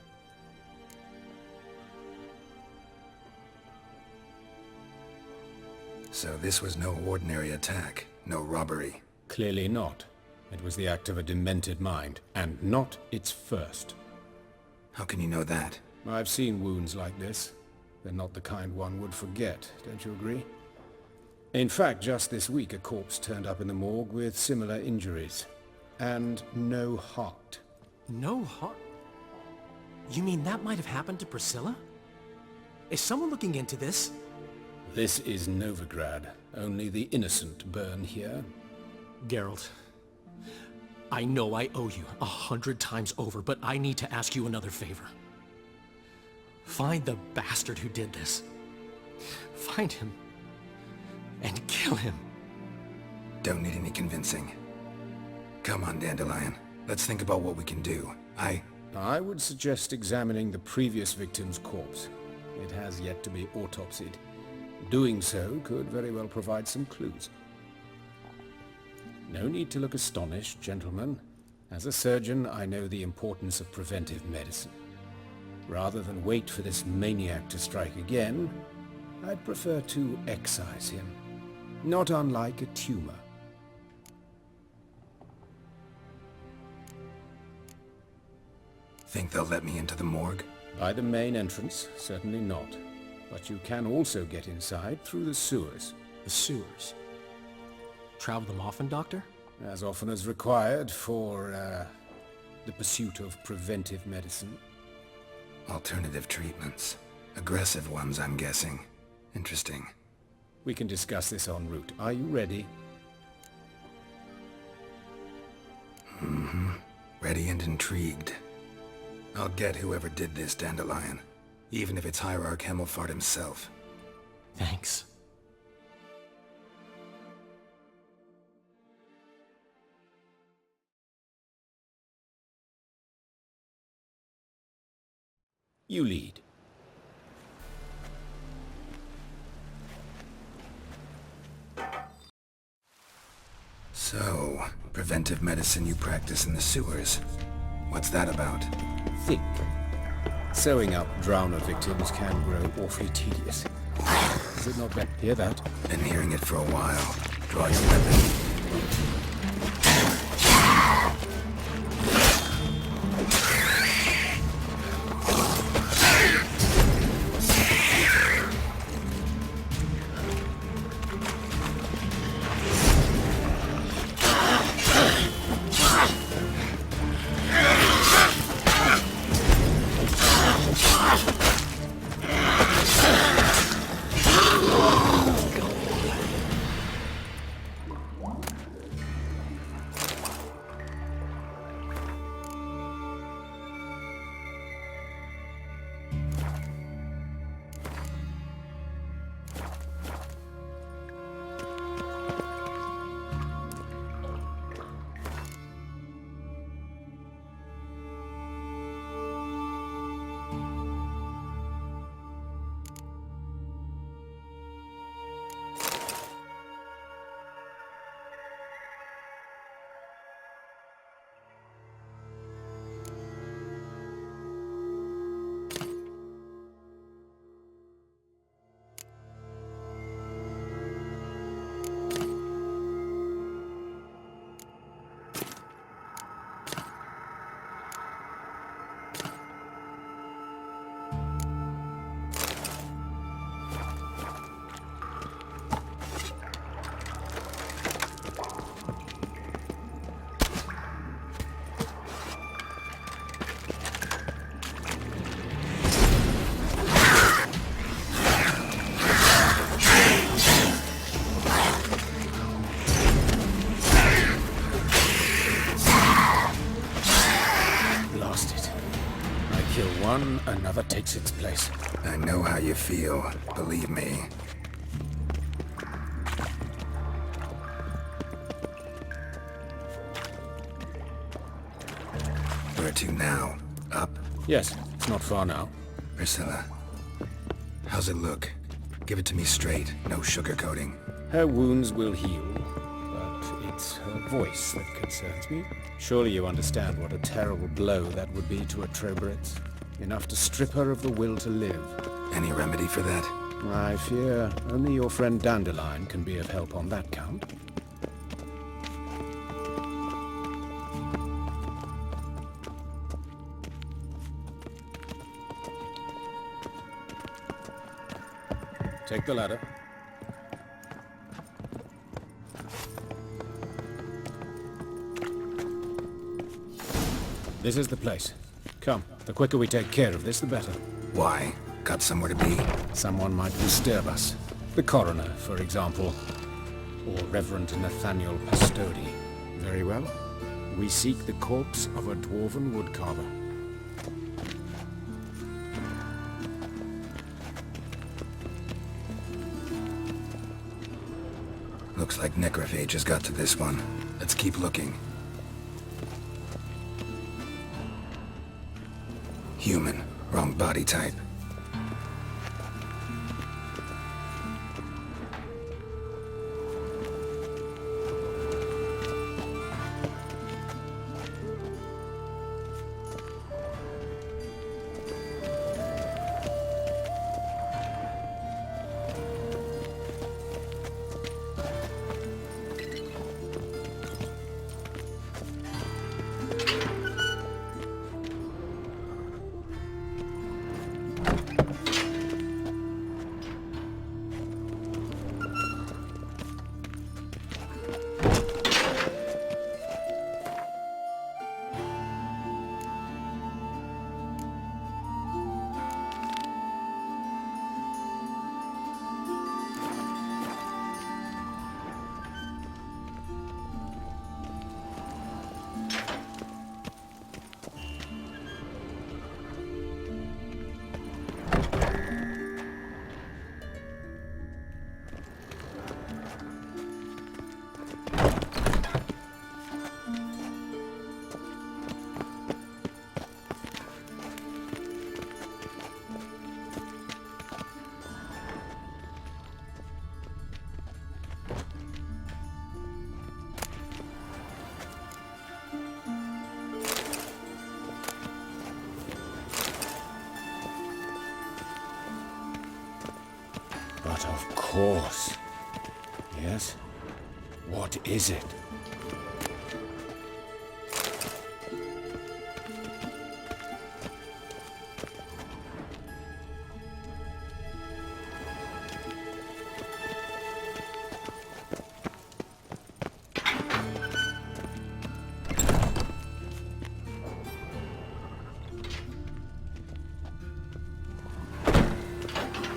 So this was no ordinary attack, no robbery. Clearly not. It was the act of a demented mind, and not its first. How can you know that? I've seen wounds like this. They're not the kind one would forget, don't you agree? In fact, just this week a corpse turned up in the morgue with similar injuries. And no heart. No heart? You mean that might have happened to Priscilla? Is someone looking into this? This is Novigrad. Only the innocent burn here. Geralt, I know I owe you 100 times over, but I need to ask you another favor. Find the bastard who did this. Find him. And kill him. Don't need any convincing. Come on, Dandelion. Let's think about what we can do. I would suggest examining the previous victim's corpse. It has yet to be autopsied. Doing so could very well provide some clues. No need to look astonished, gentlemen. As a surgeon, I know the importance of preventive medicine. Rather than wait for this maniac to strike again, I'd prefer to excise him. Not unlike a tumor. Think they'll let me into the morgue? By the main entrance, certainly not. But you can also get inside through the sewers. The sewers? Travel them often, Doctor? As often as required for, the pursuit of preventive medicine. Alternative treatments. Aggressive ones, I'm guessing. Interesting. We can discuss this en route. Are you ready? Mm-hmm. Ready and intrigued. I'll get whoever did this, Dandelion. Even if it's Hierarch Hemmelfart himself. Thanks. You lead. So, preventive medicine you practice in the sewers. What's that about? Think. Sewing up drowner victims can grow awfully tedious. Is it not better? Hear that? Been hearing it for a while. Draw your weapon. one, another takes its place. I know how you feel, believe me. Where to now? Up? Yes, it's not far now. Priscilla, how's it look? Give it to me straight, no sugarcoating. Her wounds will heal, but it's her voice that concerns me. Surely you understand what a terrible blow that would be to a Trobritz. Enough to strip her of the will to live. Any remedy for that? I fear only your friend Dandelion can be of help on that count. Take the ladder. This is the place. Come, the quicker we take care of this, the better. Why? Got somewhere to be? Someone might disturb us. The coroner, for example. Or Reverend Nathaniel Pastodi. Very well. We seek the corpse of a dwarven woodcarver. Looks like necrophage has got to this one. Let's keep looking. Human. Wrong body type. But of course. Yes? What is it?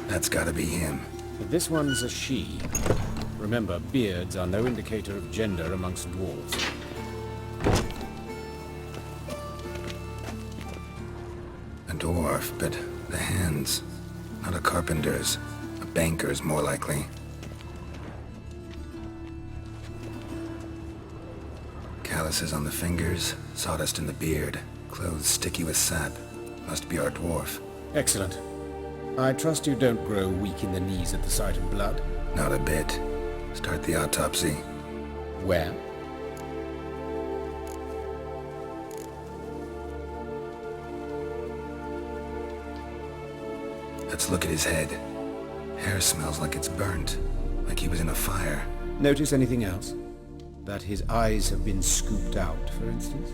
That's gotta be him. This one's a she. Remember, beards are no indicator of gender amongst dwarves. A dwarf, but the hands. Not a carpenter's. A banker's, more likely. Calluses on the fingers, sawdust in the beard, clothes sticky with sap. Must be our dwarf. Excellent. I trust you don't grow weak in the knees at the sight of blood? Not a bit. Start the autopsy. Where? Let's look at his head. Hair smells like it's burnt. Like he was in a fire. Notice anything else? That his eyes have been scooped out, for instance?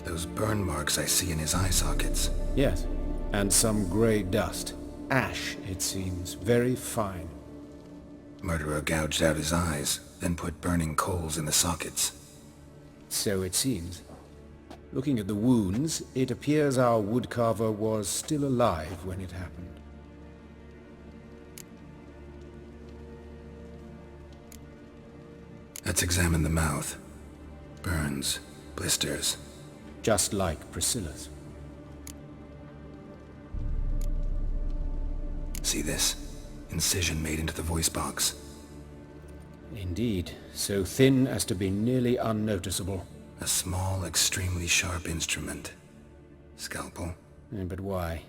Those burn marks I see in his eye sockets. Yes, and some grey dust. Ash, it seems. Very fine. Murderer gouged out his eyes, then put burning coals in the sockets. So it seems. Looking at the wounds, it appears our woodcarver was still alive when it happened. Let's examine the mouth. Burns, blisters. Just like Priscilla's. See this? Incision made into the voice box. Indeed, so thin as to be nearly unnoticeable. A small, extremely sharp instrument. Scalpel? But why?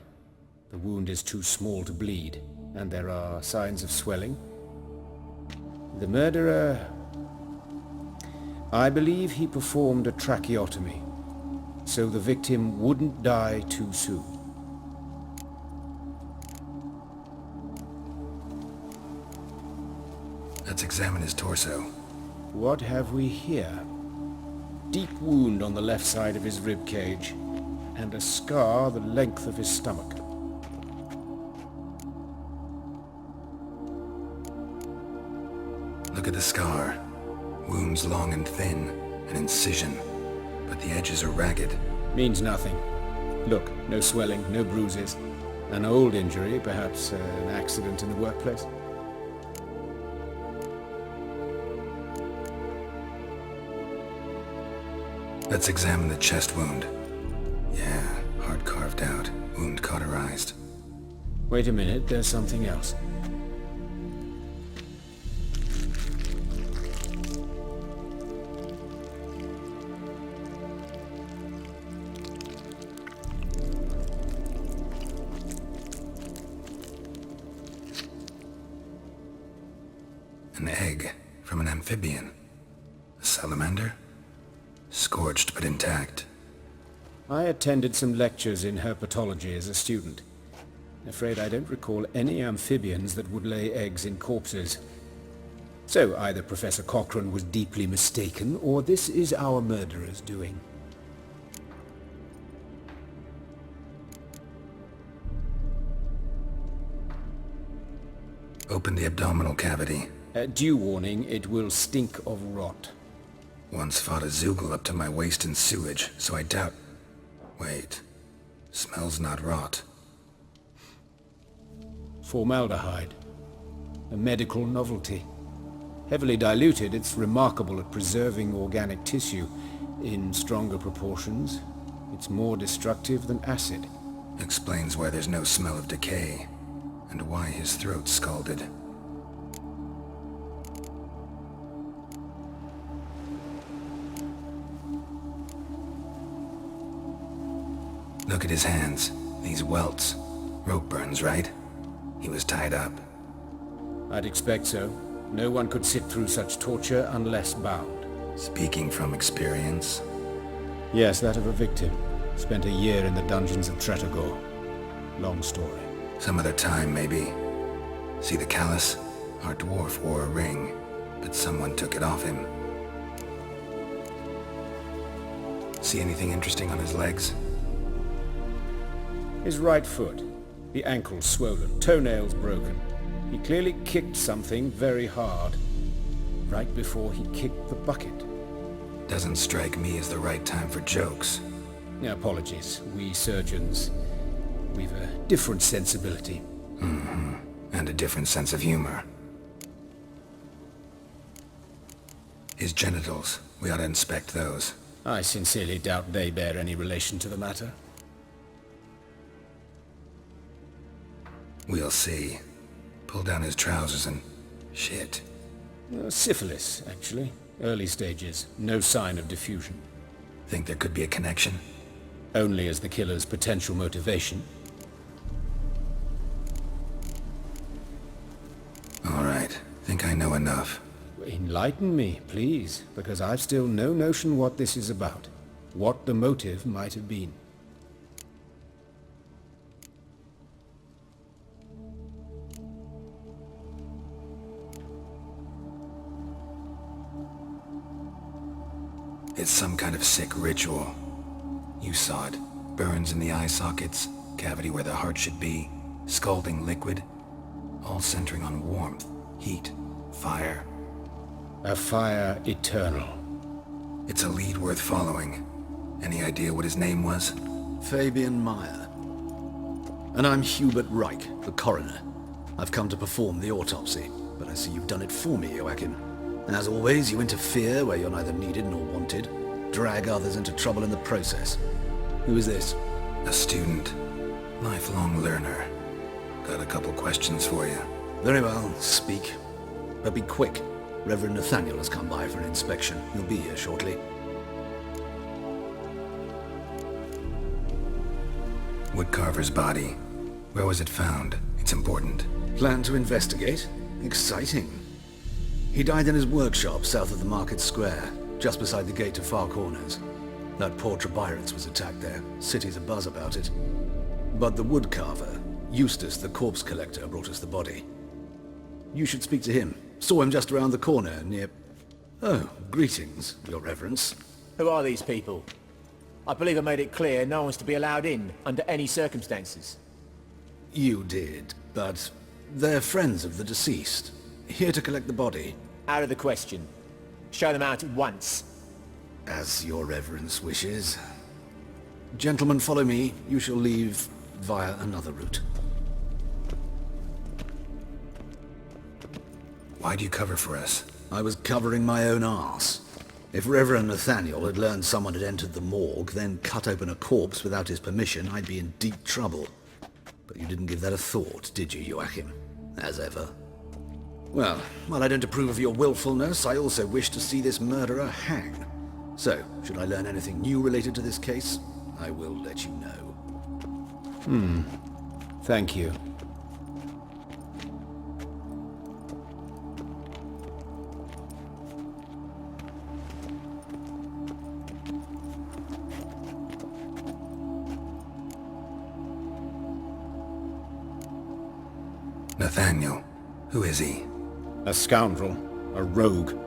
The wound is too small to bleed, and there are signs of swelling. The murderer... I believe he performed a tracheotomy, so the victim wouldn't die too soon. Let's examine his torso. What have we here? Deep wound on the left side of his rib cage, and a scar the length of his stomach. Look at the scar. Wounds long and thin, an incision, but the edges are ragged. Means nothing. Look, no swelling, no bruises. An old injury, perhaps an accident in the workplace. Let's examine the chest wound. Yeah, hard carved out, wound cauterized. Wait a minute, there's something else. An egg from an amphibian. A salamander? Scorched but intact. I attended some lectures in herpetology as a student. Afraid I don't recall any amphibians that would lay eggs in corpses. So either Professor Cochrane was deeply mistaken, or this is our murderer's doing. Open the abdominal cavity. Due warning, it will stink of rot. Once fought a Zoogle up to my waist in sewage, so I doubt... Wait. Smells not rot. Formaldehyde. A medical novelty. Heavily diluted, it's remarkable at preserving organic tissue. In stronger proportions, it's more destructive than acid. Explains why there's no smell of decay, and why his throat's scalded. Look at his hands. These welts. Rope burns, right? He was tied up. I'd expect so. No one could sit through such torture unless bound. Speaking from experience? Yes, that of a victim. Spent a year in the dungeons of Tretogor. Long story. Some other time, maybe. See the callus? Our dwarf wore a ring, but someone took it off him. See anything interesting on his legs? His right foot. The ankle swollen, toenails broken. He clearly kicked something very hard. Right before he kicked the bucket. Doesn't strike me as the right time for jokes. Apologies. We surgeons, we've a different sensibility. Mm-hmm. And a different sense of humor. His genitals. We ought to inspect those. I sincerely doubt they bear any relation to the matter. We'll see. Pull down his trousers and... shit. Syphilis, actually. Early stages. No sign of diffusion. Think there could be a connection? Only as the killer's potential motivation. All right. Think I know enough. Enlighten me, please, because I've still no notion what this is about. What the motive might have been. It's some kind of sick ritual. You saw it. Burns in the eye sockets, cavity where the heart should be, scalding liquid, all centering on warmth, heat, fire. A fire eternal. It's a lead worth following. Any idea what his name was? Fabian Meyer. And I'm Hubert Reich, the coroner. I've come to perform the autopsy, but I see you've done it for me, Joachim. As always, you interfere where you're neither needed nor wanted. Drag others into trouble in the process. Who is this? A student. Lifelong learner. Got a couple questions for you. Very well, speak. But be quick. Reverend Nathaniel has come by for an inspection. He'll be here shortly. Woodcarver's body. Where was it found? It's important. Plan to investigate? Exciting. He died in his workshop south of the market square, just beside the gate to Far Corners. That poor Trebirance was attacked there. City's abuzz about it. But the woodcarver, Eustace the corpse collector, brought us the body. You should speak to him. Saw him just around the corner near... Oh, greetings, Your Reverence. Who are these people? I believe I made it clear no one's to be allowed in, under any circumstances. You did, but they're friends of the deceased. Here to collect the body. Out of the question. Show them out at once. As Your Reverence wishes. Gentlemen, follow me. You shall leave via another route. Why'd you cover for us? I was covering my own arse. If Reverend Nathaniel had learned someone had entered the morgue, then cut open a corpse without his permission, I'd be in deep trouble. But you didn't give that a thought, did you, Joachim? As ever. Well, while I don't approve of your willfulness, I also wish to see this murderer hang. So, should I learn anything new related to this case, I will let you know. Thank you. Nathaniel, who is he? A scoundrel, a rogue,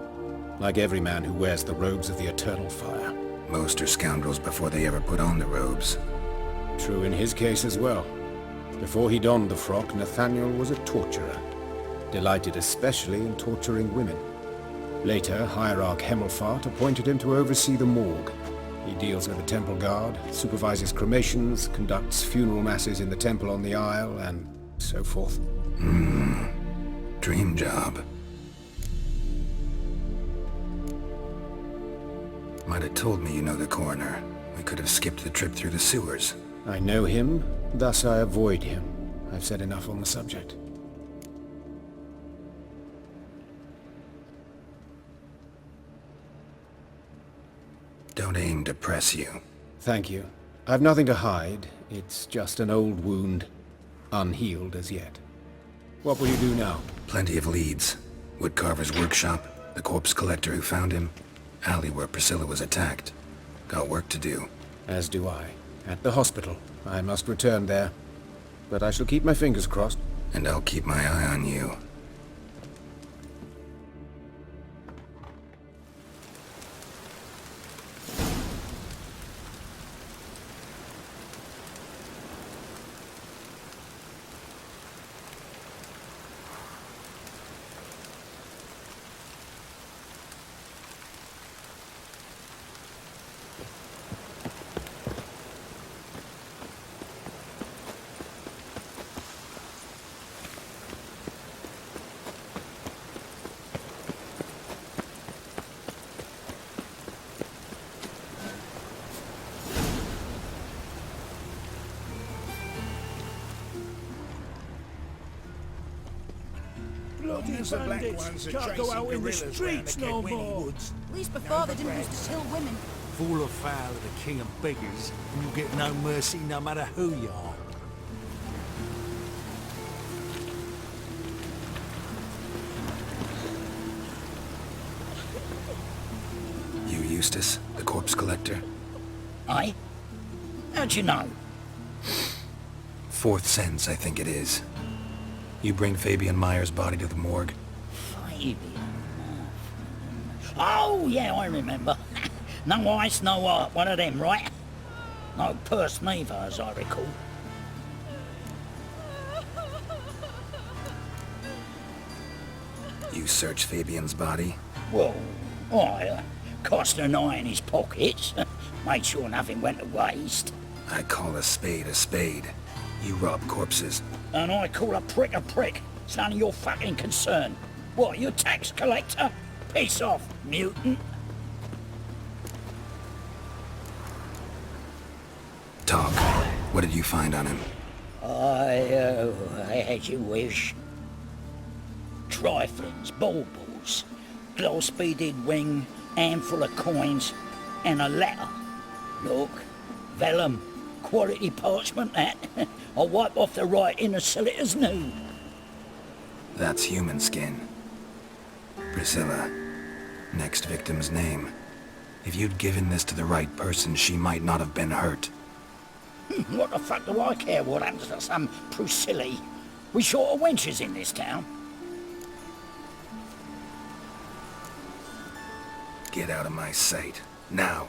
like every man who wears the robes of the Eternal Fire. Most are scoundrels before they ever put on the robes. True in his case as well. Before he donned the frock, Nathaniel was a torturer, delighted especially in torturing women. Later, Hierarch Hemmelfart appointed him to oversee the morgue. He deals with the temple guard, supervises cremations, conducts funeral masses in the temple on the Isle, and so forth. Dream job. Might have told me you know the coroner. We could have skipped the trip through the sewers. I know him, thus I avoid him. I've said enough on the subject. Don't aim to press you. Thank you. I've nothing to hide. It's just an old wound, unhealed as yet. What will you do now? Plenty of leads. Woodcarver's workshop, the corpse collector who found him, alley where Priscilla was attacked. Got work to do. As do I. At the hospital. I must return there. But I shall keep my fingers crossed. And I'll keep my eye on you. Bloody bandits can't go out in the streets no more. At least before they didn't used to kill women. Fall afoul of the king of beggars, and you'll get no mercy no matter who you are. You Eustace, the corpse collector? Aye? How'd you know? Fourth sense, I think it is. You bring Fabian Meyer's body to the morgue? Fabian? Oh, yeah, I remember. No ice, no art, one of them, right? No purse neither, as I recall. You searched Fabian's body? Well, I cast an eye in his pockets, made sure nothing went to waste. I call a spade a spade. You rob corpses. And I call a prick a prick. It's none of your fucking concern. What, you tax collector? Piss off, mutant. Talk. What did you find on him? As you wish. Triflings, baubles, gloss-beaded wing, handful of coins, and a letter. Look, vellum, quality parchment that. I'll wipe off the writing and sell it as new. That's human skin. Priscilla. Next victim's name. If you'd given this to the right person, she might not have been hurt. What the fuck do I care what happens to some Priscilla? We short of wenches in this town. Get out of my sight. Now.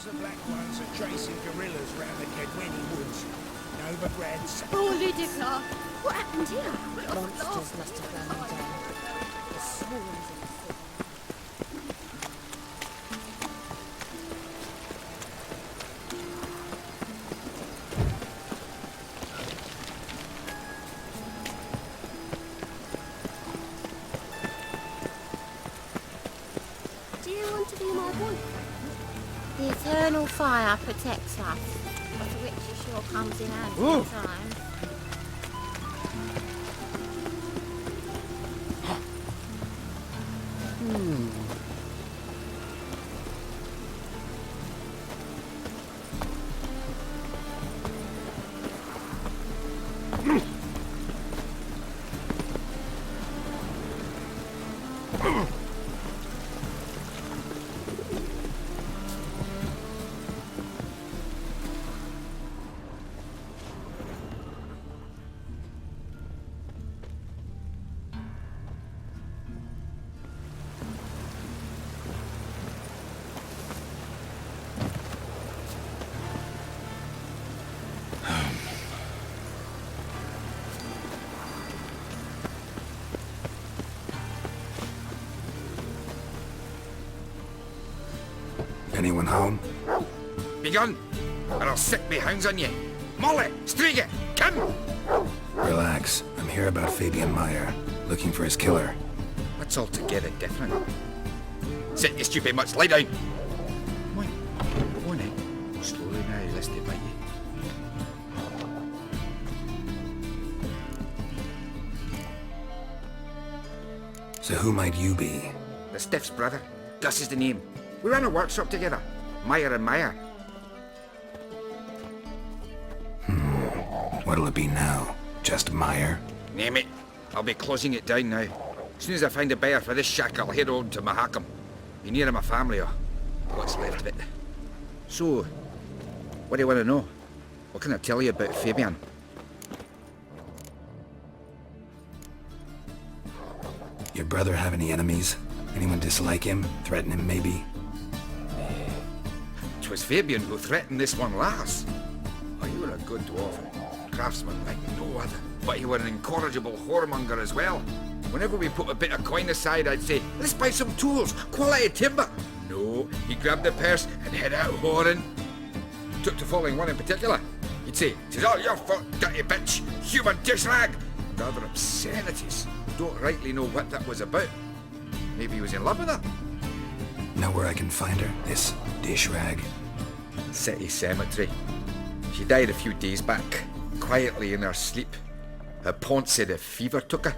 The black ones are tracing guerrillas round the Kedweni woods. Nova Reds. Oh, Ludicrous! What happened here? Monsters must have run them down. The swarms of the city. Do you want to be my boyfriend? The eternal fire protects us, but the witch sure comes in handy sometimes. Anyone home? Begun, or I'll sick me hounds on you. Molly, Streak it, come! Relax. I'm here about Fabian Meyer, looking for his killer. That's altogether different. Sit, you stupid much, lie down. Come on now. Slowly now, lest they bite you. So who might you be? The Stiff's brother. Gus is the name. We ran a workshop together. Meyer and Meyer. What'll it be now? Just Meyer? Name it. I'll be closing it down now. As soon as I find a buyer for this shack, I'll head on to Mahakam. Be near my family, or what's left of it. So, what do you want to know? What can I tell you about Fabian? Your brother have any enemies? Anyone dislike him? Threaten him, maybe? 'Twas Fabian who threatened this one last. Oh, you were a good dwarf. Craftsman like no other. But you were an incorrigible whoremonger as well. Whenever we put a bit of coin aside, I'd say, let's buy some tools, quality timber. No, he grabbed the purse and head out whoring. Took to following one in particular. He'd say, "'Tis all your fault, dirty bitch, human dish rag." And other obscenities. Don't rightly know what that was about. Maybe he was in love with her. Know where I can find her? This dish rag? City cemetery. She died a few days back, quietly in her sleep. Her pont said a fever took her.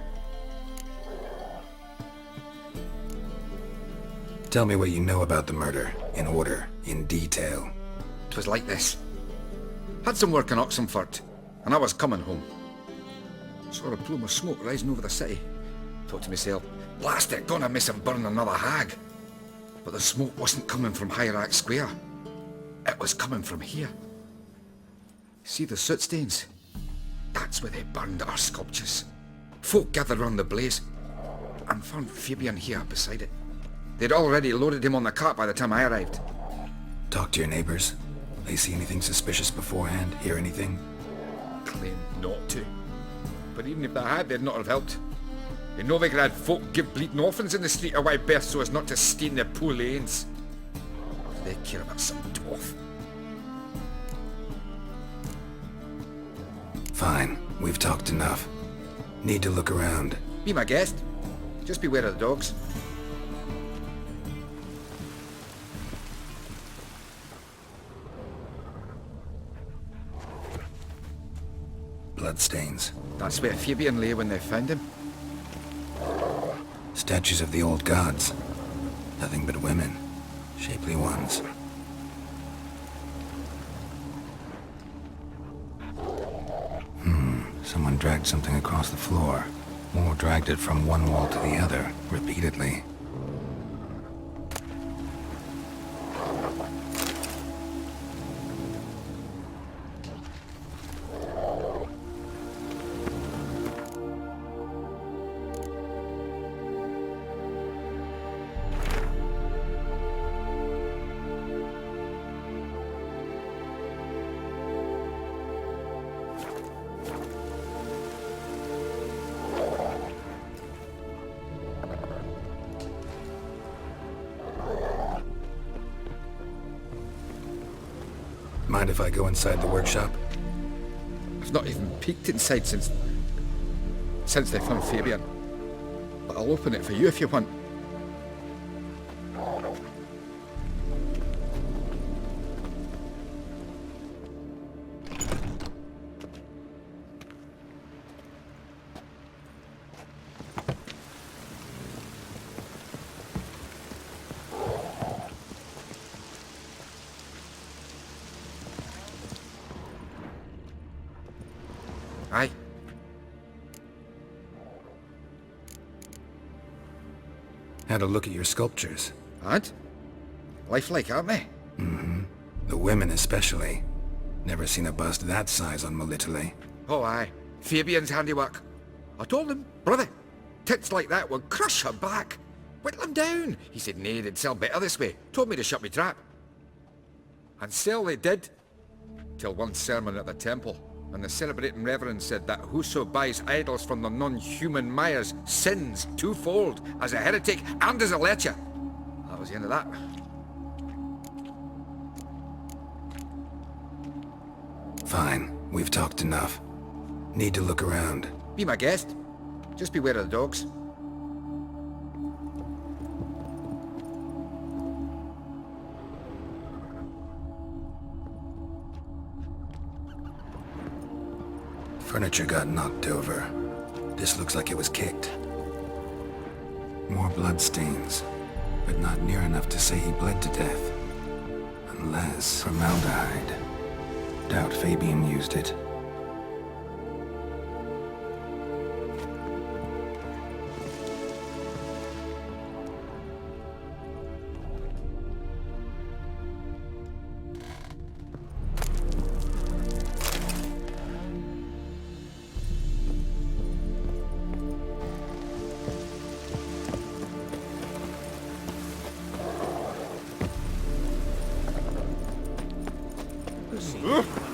Tell me what you know about the murder, in order, in detail. 'Twas like this. Had some work in Oxenford, and I was coming home. Saw a plume of smoke rising over the city. Thought to myself, blast it, gonna miss him burn another hag. But the smoke wasn't coming from Hierarch Square. It was coming from here. See the soot stains? That's where they burned our sculptures. Folk gathered round the blaze, and found Fabian here beside it. They'd already loaded him on the cart by the time I arrived. Talk to your neighbors. They see anything suspicious beforehand? Hear anything? Claimed not to. But even if they had, they'd not have helped. In Novigrad, folk give bleeding orphans in the street a wide berth so as not to stain their poor lanes. What do they care about some dwarf? Fine. We've talked enough. Need to look around. Be my guest. Just beware of the dogs. Bloodstains. That's where Fabian lay when they found him. Statues of the old gods. Nothing but women. Shapely ones. Someone dragged something across the floor. Or dragged it from one wall to the other, repeatedly. Mind if I go inside the workshop? I've not even peeked inside since they found Fabian. But I'll open it for you if you want. Aye. Had a look at your sculptures. And? Lifelike, aren't they? Mm-hmm. The women especially. Never seen a bust that size on Melitele. Oh aye. Fabian's handiwork. I told him, brother, tits like that would crush her back. Whittle him down. He said nay, they'd sell better this way. Told me to shut me trap. And sell they did. Till one sermon at the temple. And the celebrating reverend said that whoso buys idols from the non-human Mayas sins twofold, as a heretic and as a lecher. That was the end of that. Fine, we've talked enough. Need to look around. Be my guest. Just beware of the dogs. Furniture got knocked over. This looks like it was kicked. More bloodstains, but not near enough to say he bled to death. Unless formaldehyde. Doubt Fabian used it.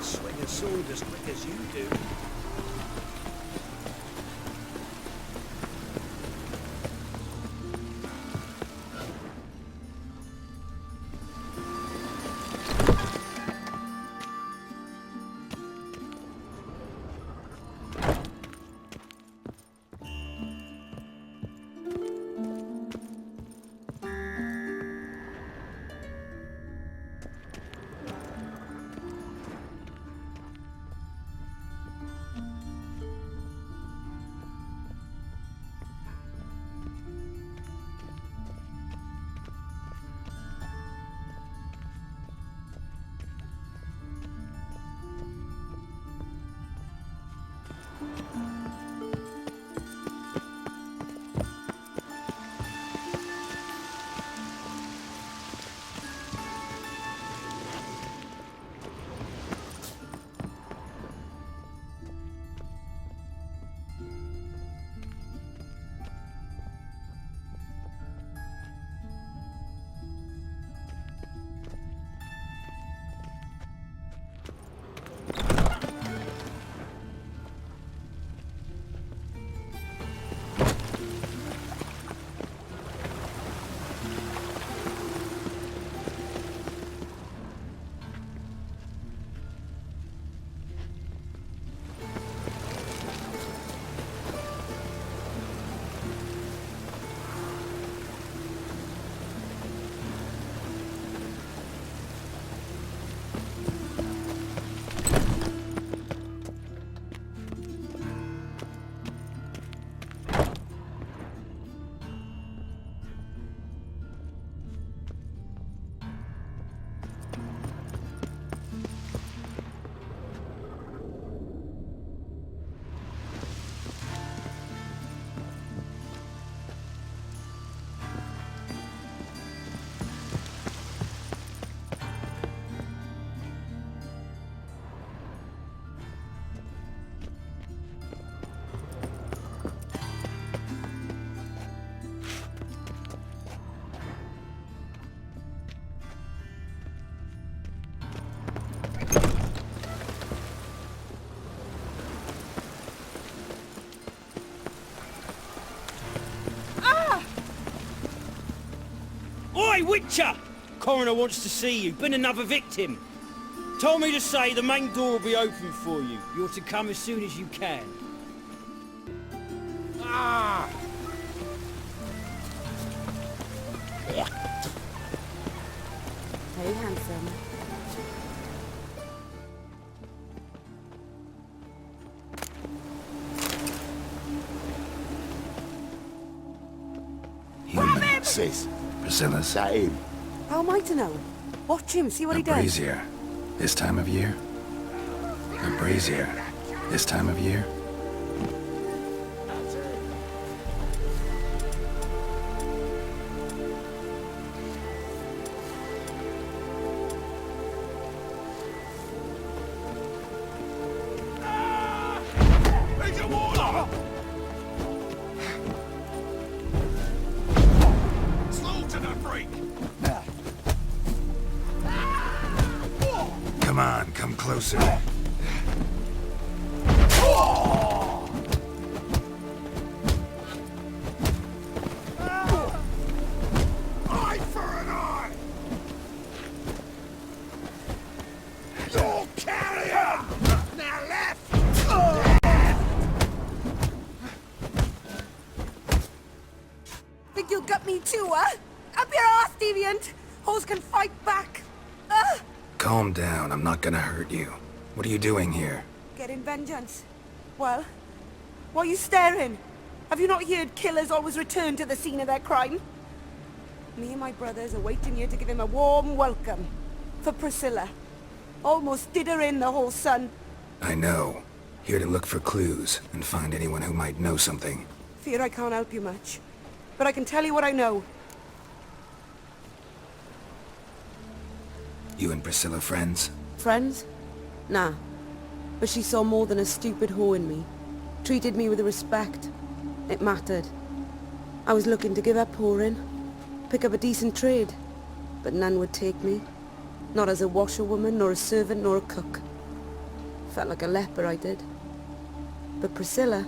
Swing a sword as quick as you do. Witcher! Coroner wants to see you. Been another victim. Told me to say the main door will be open for you. You're to come as soon as you can. Ah! Hey, handsome. Sis, Priscilla's. that him? How am I to know? Watch him, see what A he does. brazier. This time of year? A brazier. This time of year? Come on, come closer. Eye for an eye! You're carrier! Now left! Think you'll gut me too, huh? Up your ass, deviant! Hoes can fight back! Calm down, I'm not gonna hurt you. What are you doing here? Getting vengeance. Well, why are you staring? Have you not heard killers always return to the scene of their crime? Me and my brothers are waiting here to give him a warm welcome. For Priscilla. Almost did her in, the whole son. I know. Here to look for clues and find anyone who might know something. Fear I can't help you much. But I can tell you what I know. You and Priscilla friends? Friends? Nah. But she saw more than a stupid whore in me. Treated me with respect. It mattered. I was looking to give up whoring. Pick up a decent trade. But none would take me. Not as a washerwoman, nor a servant, nor a cook. Felt like a leper, I did. But Priscilla,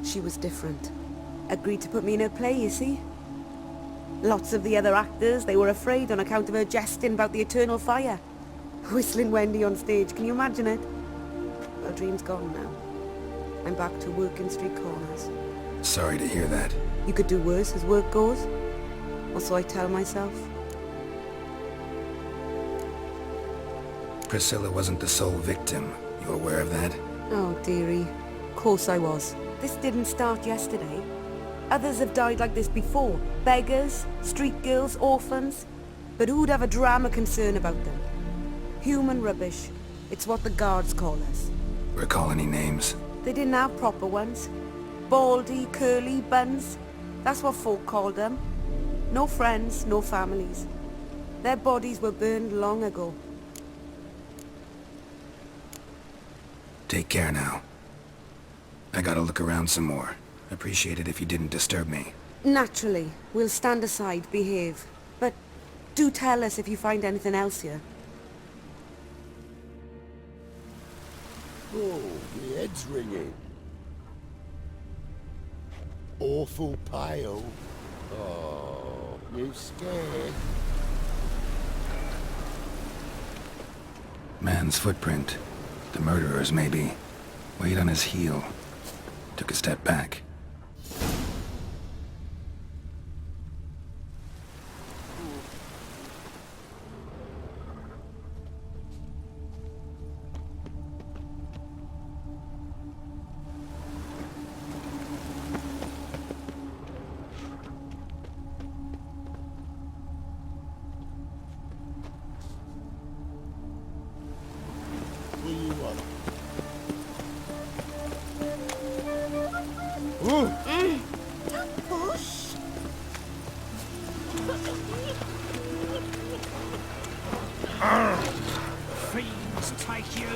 she was different. Agreed to put me in her play, you see? Lots of the other actors, they were afraid on account of her jesting about the eternal fire. Whistling Wendy on stage, can you imagine it? Well, dream's gone now. I'm back to working street corners. Sorry to hear that. You could do worse as work goes. Or so I tell myself. Priscilla wasn't the sole victim. You aware of that? Oh, dearie. Of course I was. This didn't start yesterday. Others have died like this before. Beggars, street girls, orphans. But who'd have a drama concern about them? Human rubbish. It's what the guards call us. Recall any names? They didn't have proper ones. Baldy, curly, buns. That's what folk called them. No friends, no families. Their bodies were burned long ago. Take care now. I gotta look around some more. Appreciate it if you didn't disturb me. Naturally. We'll stand aside, behave. But do tell us if you find anything else here. Oh, my head's ringing. Awful pale. Oh, you scared? Man's footprint. The murderer's, maybe. Weighed on his heel. Took a step back. What do you want? Don't push. Fiends take you.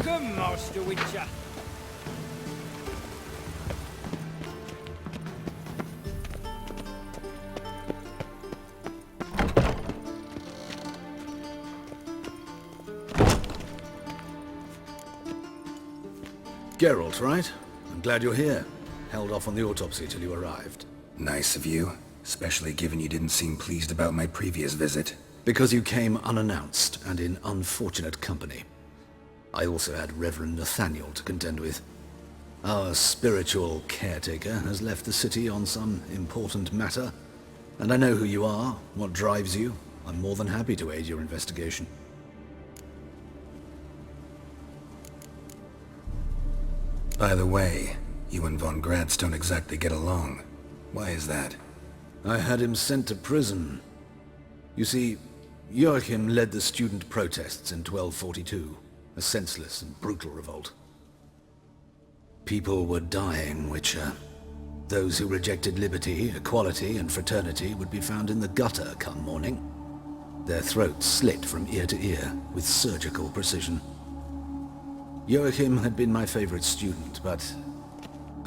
Welcome, Master Witcher. Geralt, right? I'm glad you're here. Held off on the autopsy till you arrived. Nice of you, especially given you didn't seem pleased about my previous visit. Because you came unannounced and in unfortunate company. I also had Reverend Nathaniel to contend with. Our spiritual caretaker has left the city on some important matter, and I know who you are, what drives you. I'm more than happy to aid your investigation. By the way, you and von Gratz don't exactly get along. Why is that? I had him sent to prison. You see, Joachim led the student protests in 1242, a senseless and brutal revolt. People were dying, Witcher. Those who rejected liberty, equality, and fraternity would be found in the gutter come morning. Their throats slit from ear to ear with surgical precision. Joachim had been my favorite student, but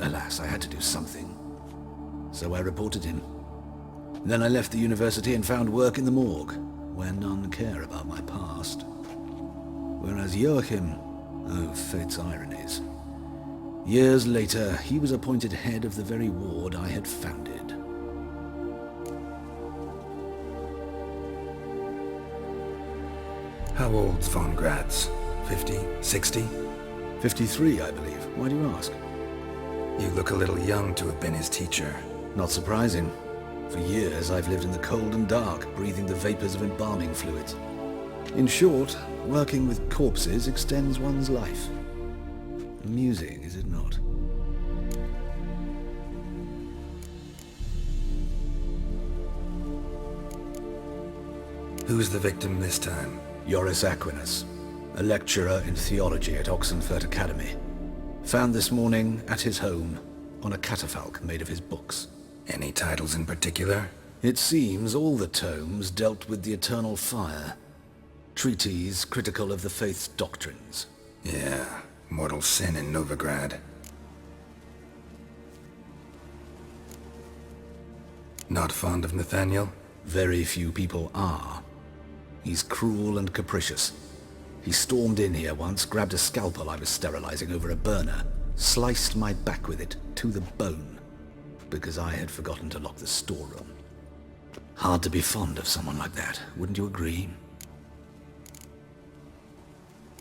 alas, I had to do something. So I reported him. Then I left the university and found work in the morgue, where none care about my past. Whereas Joachim, oh, fate's ironies. Years later, he was appointed head of the very ward I had founded. How old's von Gratz? 50? 60? 53, I believe. Why do you ask? You look a little young to have been his teacher. Not surprising. For years, I've lived in the cold and dark, breathing the vapors of embalming fluids. In short, working with corpses extends one's life. Amusing, is it not? Who's the victim this time? Joris Aquinas, a lecturer in theology at Oxenfurt Academy. Found this morning at his home on a catafalque made of his books. Any titles in particular? It seems all the tomes dealt with the eternal fire. Treatises critical of the faith's doctrines. Yeah, mortal sin in Novigrad. Not fond of Nathaniel? Very few people are. He's cruel and capricious. He stormed in here once, grabbed a scalpel I was sterilizing over a burner, sliced my back with it to the bone, because I had forgotten to lock the storeroom. Hard to be fond of someone like that, wouldn't you agree?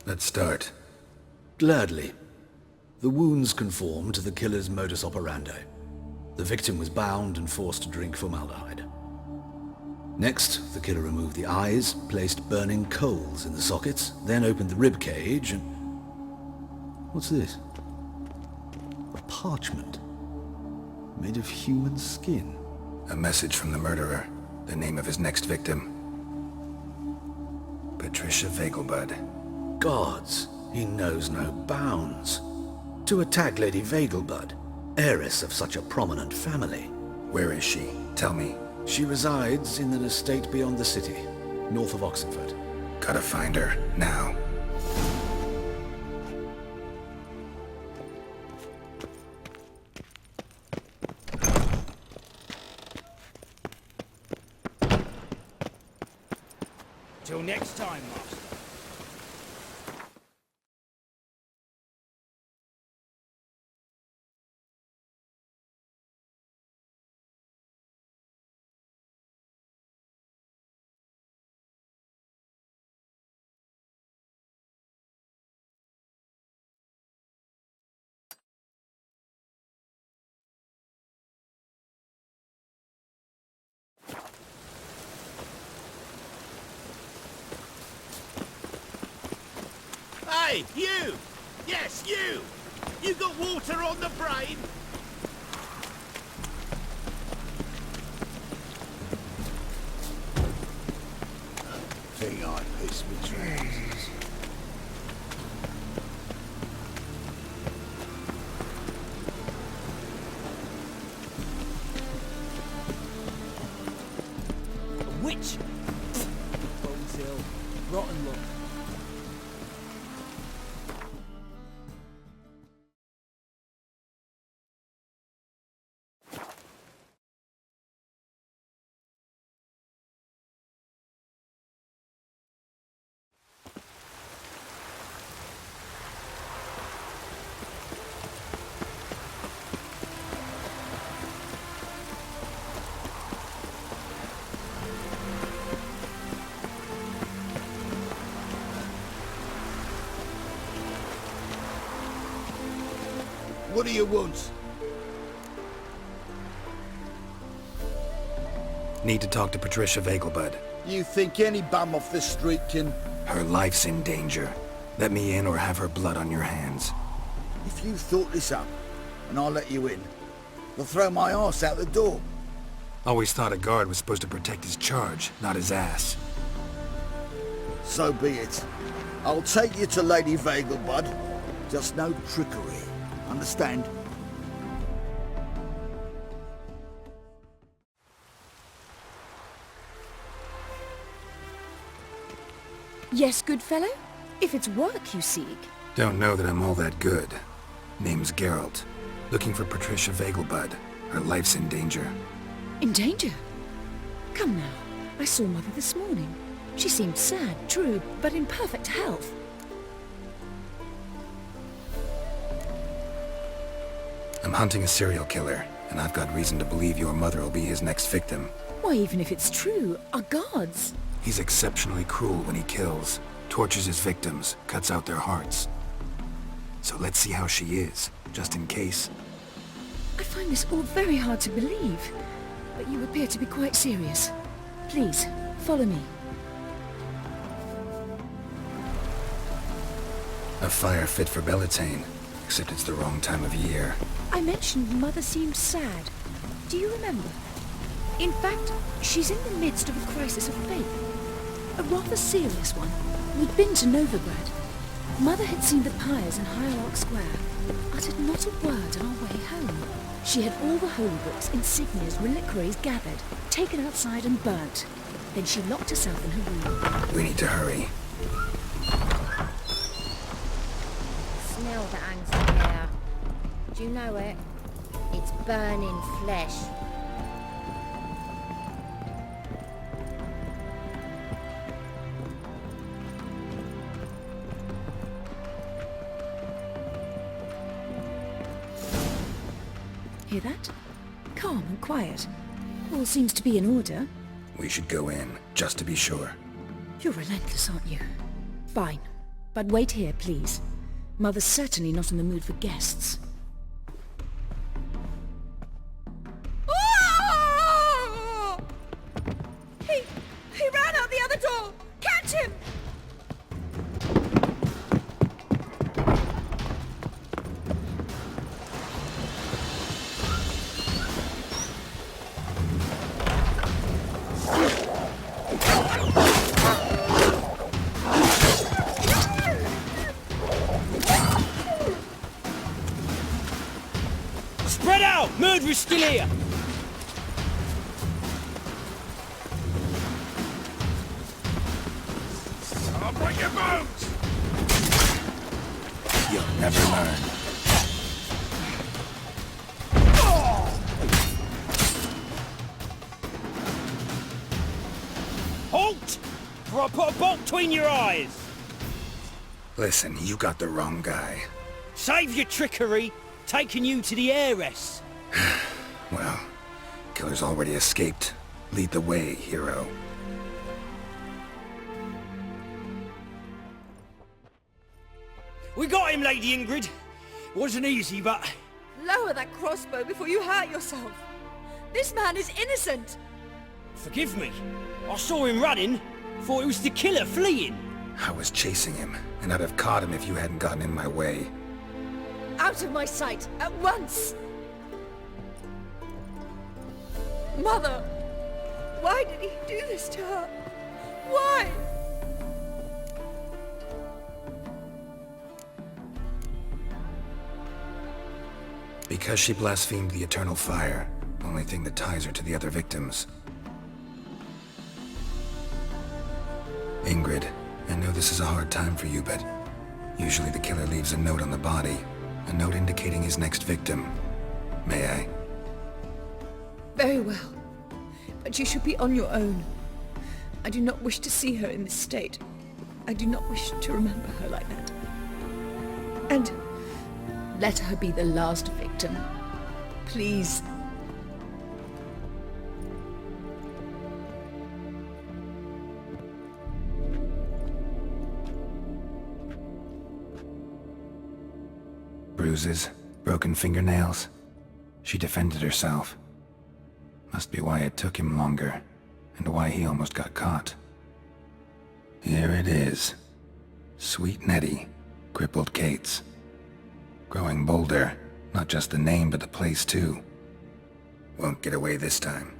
Let's start. Gladly. The wounds conform to the killer's modus operandi. The victim was bound and forced to drink formaldehyde. Next, the killer removed the eyes, placed burning coals in the sockets, then opened the rib cage and... What's this? A parchment. Made of human skin. A message from the murderer. The name of his next victim. Patricia Vegelbud. Gods, he knows no bounds. To attack Lady Vegelbud, heiress of such a prominent family. Where is she? Tell me. She resides in an estate beyond the city, north of Oxenfurt. Gotta find her, now. Till next time, Master. Hey, you! Yes, you! You got water on the brain? Thing I piss me trousers. A witch! Bones ill. Rotten look. What do you want? Need to talk to Patricia Vegelbud. You think any bum off the street can... Her life's in danger. Let me in or have her blood on your hands. If you thought this up, and I'll let you in, you'll throw my arse out the door. Always thought a guard was supposed to protect his charge, not his ass. So be it. I'll take you to Lady Vegelbud. Just no trickery. Understand? Yes, good fellow? If it's work you seek. Don't know that I'm all that good. Name's Geralt. Looking for Patricia Vegelbud. Her life's in danger. In danger? Come now. I saw Mother this morning. She seemed sad, true, but in perfect health. I'm hunting a serial killer, and I've got reason to believe your mother will be his next victim. Why, even if it's true, our guards. He's exceptionally cruel when he kills, tortures his victims, cuts out their hearts. So let's see how she is, just in case. I find this all very hard to believe, but you appear to be quite serious. Please, follow me. A fire fit for Bellatane, except it's the wrong time of year. I mentioned Mother seemed sad. Do you remember? In fact, she's in the midst of a crisis of faith. A rather serious one. We'd been to Novigrad. Mother had seen the pyres in HairWorks Square, uttered not a word on our way home. She had all the holy books, insignias, reliquaries gathered, taken outside and burnt. Then she locked herself in her room. We need to hurry. Smell that hangs in the air. Do you know it? It's burning flesh. Hear that? Calm and quiet. All seems to be in order. We should go in, just to be sure. You're relentless, aren't you? Fine. But wait here, please. Mother's certainly not in the mood for guests. He ran out the other door! Catch him! Spread out! Murderer's still here! I'll bring your bones! You'll never learn. Halt! Or I'll put a bolt between your eyes! Listen, you got the wrong guy. Save your trickery, taking you to the heiress. Well, killer's already escaped. Lead the way, hero. We got him, Lady Ingrid. Wasn't easy, but... Lower that crossbow before you hurt yourself. This man is innocent. Forgive me. I saw him running. Thought it was the killer fleeing. I was chasing him, and I'd have caught him if you hadn't gotten in my way. Out of my sight, at once! Mother! Why did he do this to her? Why? Because she blasphemed the eternal fire. Only thing that ties her to the other victims. Ingrid, I know this is a hard time for you, but usually the killer leaves a note on the body. A note indicating his next victim. May I? Very well. But you should be on your own. I do not wish to see her in this state. I do not wish to remember her like that. And let her be the last victim. Please. Bruises? Broken fingernails. She defended herself. Must be why it took him longer, and why he almost got caught. Here it is. Sweet Nettie, crippled Kate's. Growing bolder, not just the name but the place too. Won't get away this time.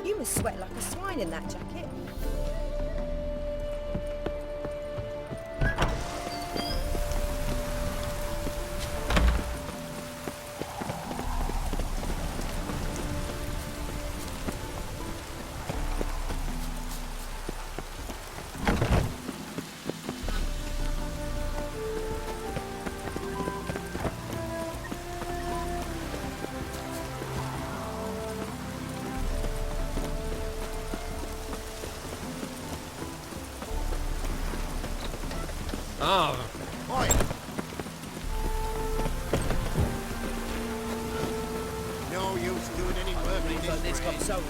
You must sweat like a swine in that jacket. Oh. Oi! No use doing any work in this This got rain. so kind.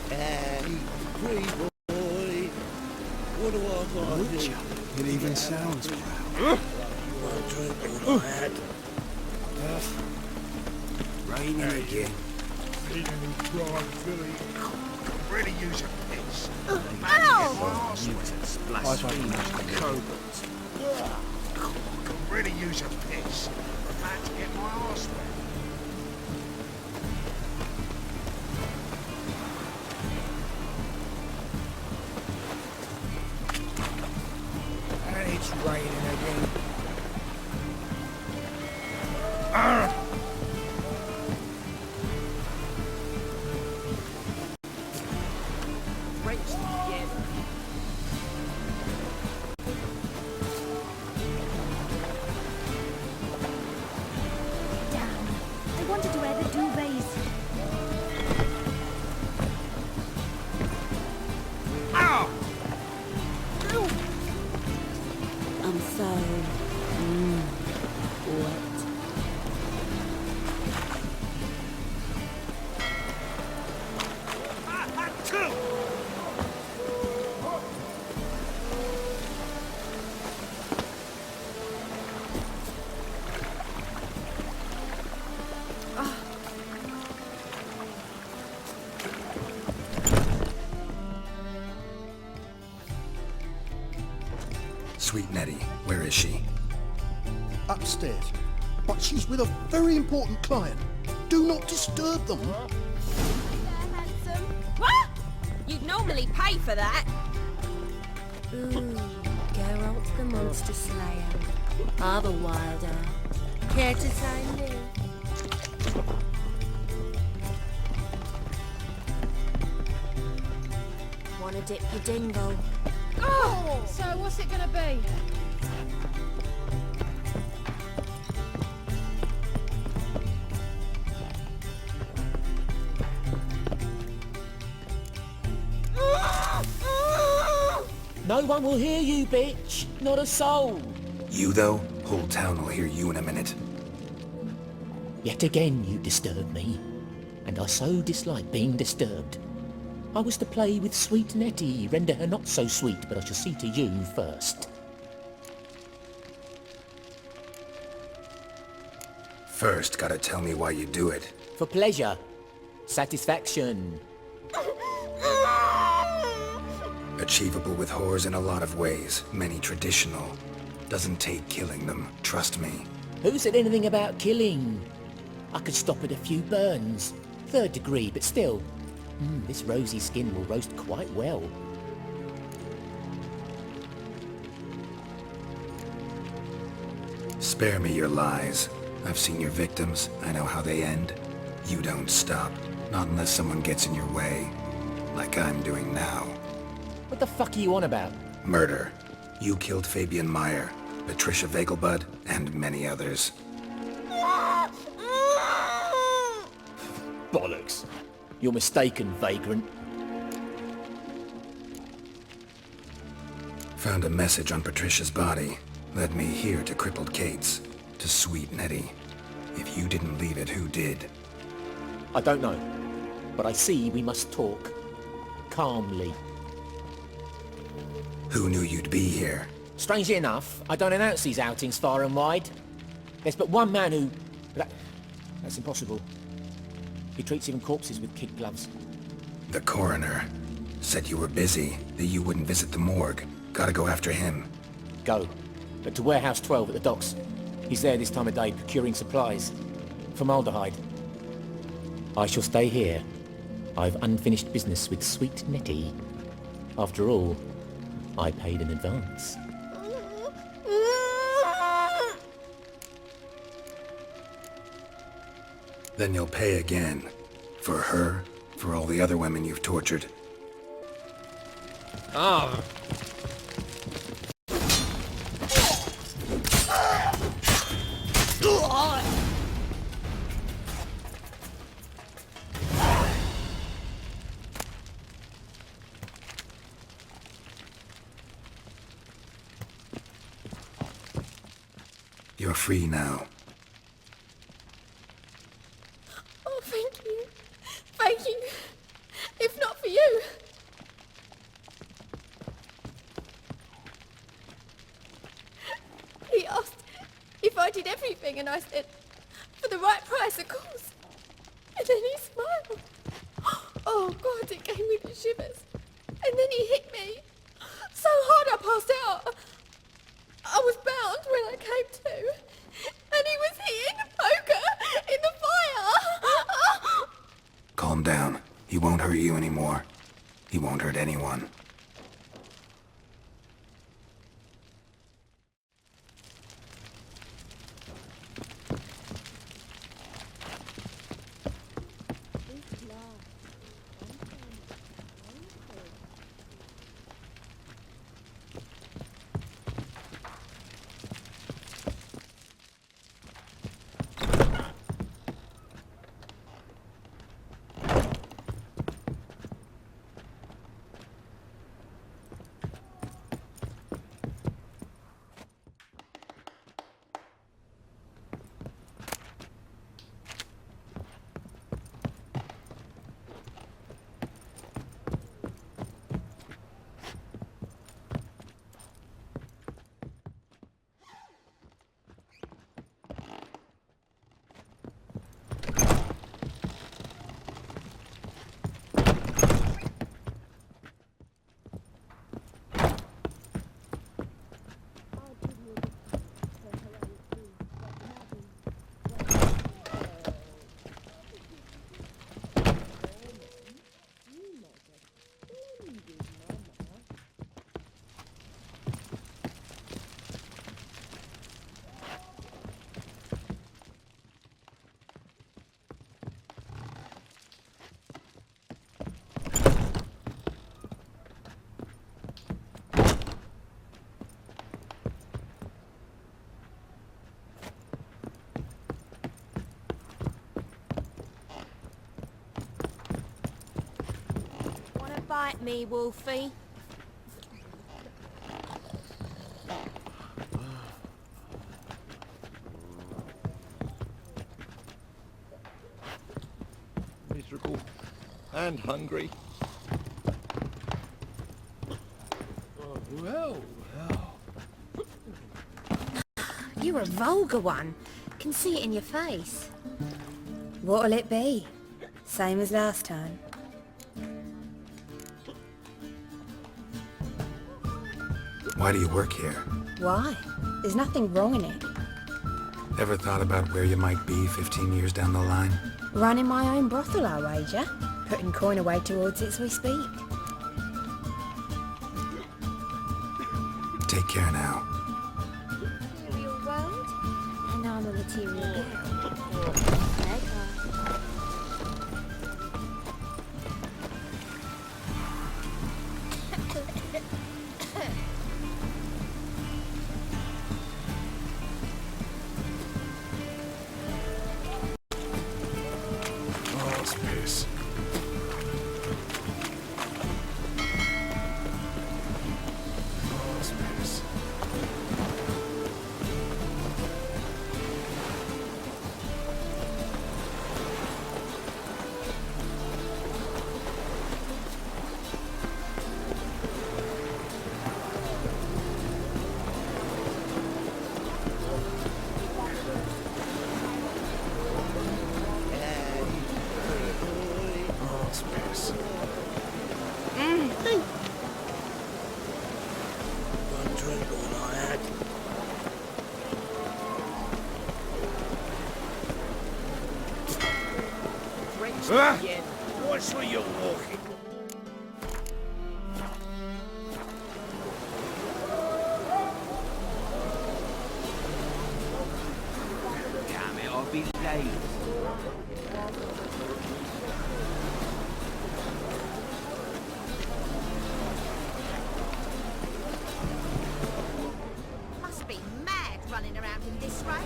Hey, free boy. What do I got to do? It even sounds proud. One drink all I had. Raining again. Feeling dry, Billy. Could really use a piss. Ow! Could really use a piss. I'm about to get my arse wet. And it's raining again. Damn. I wanted to wear the duvets. I'm so wet. Sweet Nettie, where is she? Upstairs. But she's with a very important client. Do not disturb them. What? You'd normally pay for that. Ooh, Geralt the Monster Slayer. Are the wilder. Care to sign me? Wanna dip your dingle? Oh! So what's it gonna be? No one will hear you, bitch. Not a soul. You though? Whole town will hear you in a minute. Yet again you disturb me. And I so dislike being disturbed. I was to play with sweet Nettie, render her not so sweet, but I shall see to you first. First, gotta tell me why you do it. For pleasure. Satisfaction. Achievable with whores in a lot of ways, many traditional. Doesn't take killing them, trust me. Who said anything about killing? I could stop at a few burns. 3rd degree, but still. This rosy skin will roast quite well. Spare me your lies. I've seen your victims. I know how they end. You don't stop. Not unless someone gets in your way. Like I'm doing now. What the fuck are you on about? Murder. You killed Fabian Meyer, Patricia Vegelbud, and many others. Bollocks. You're mistaken, vagrant. Found a message on Patricia's body. Led me here to crippled Kate's. To sweet Nettie. If you didn't leave it, who did? I don't know. But I see we must talk. Calmly. Who knew you'd be here? Strangely enough, I don't announce these outings far and wide. There's but one man who... That's impossible. He treats even corpses with kid gloves. The coroner. Said you were busy, that you wouldn't visit the morgue. Gotta go after him. Go. But to Warehouse 12 at the docks. He's there this time of day procuring supplies. Formaldehyde. I shall stay here. I've unfinished business with sweet Nettie. After all, I paid in advance. Then you'll pay again. For her, for all the other women you've tortured. Ah! You're free now. Oh, thank you. Thank you. If not for you. He asked if I did everything, and I said, for the right price, of course. And then he smiled. Oh, God, it gave me the shivers. And then he hit me. So hard I passed out. I was bound when I came to. And he was hitting the poker in the fire. Calm down. He won't hurt you anymore. He won't hurt anyone. Bite me, Wolfie. Miserable and hungry. Well. You're a vulgar one. Can see it in your face. What'll it be? Same as last time. Why do you work here? Why? There's nothing wrong in it. Ever thought about where you might be 15 years down the line? Running my own brothel, I wager. Putting coin away towards it as we speak. Take care now. Material world, and I'm a material girl. Oh, space. Oh, space. Oh, space. One drink all I had. Ah! Watch where you're walking. Damn it, I'll be late. Must be mad running around in this rain.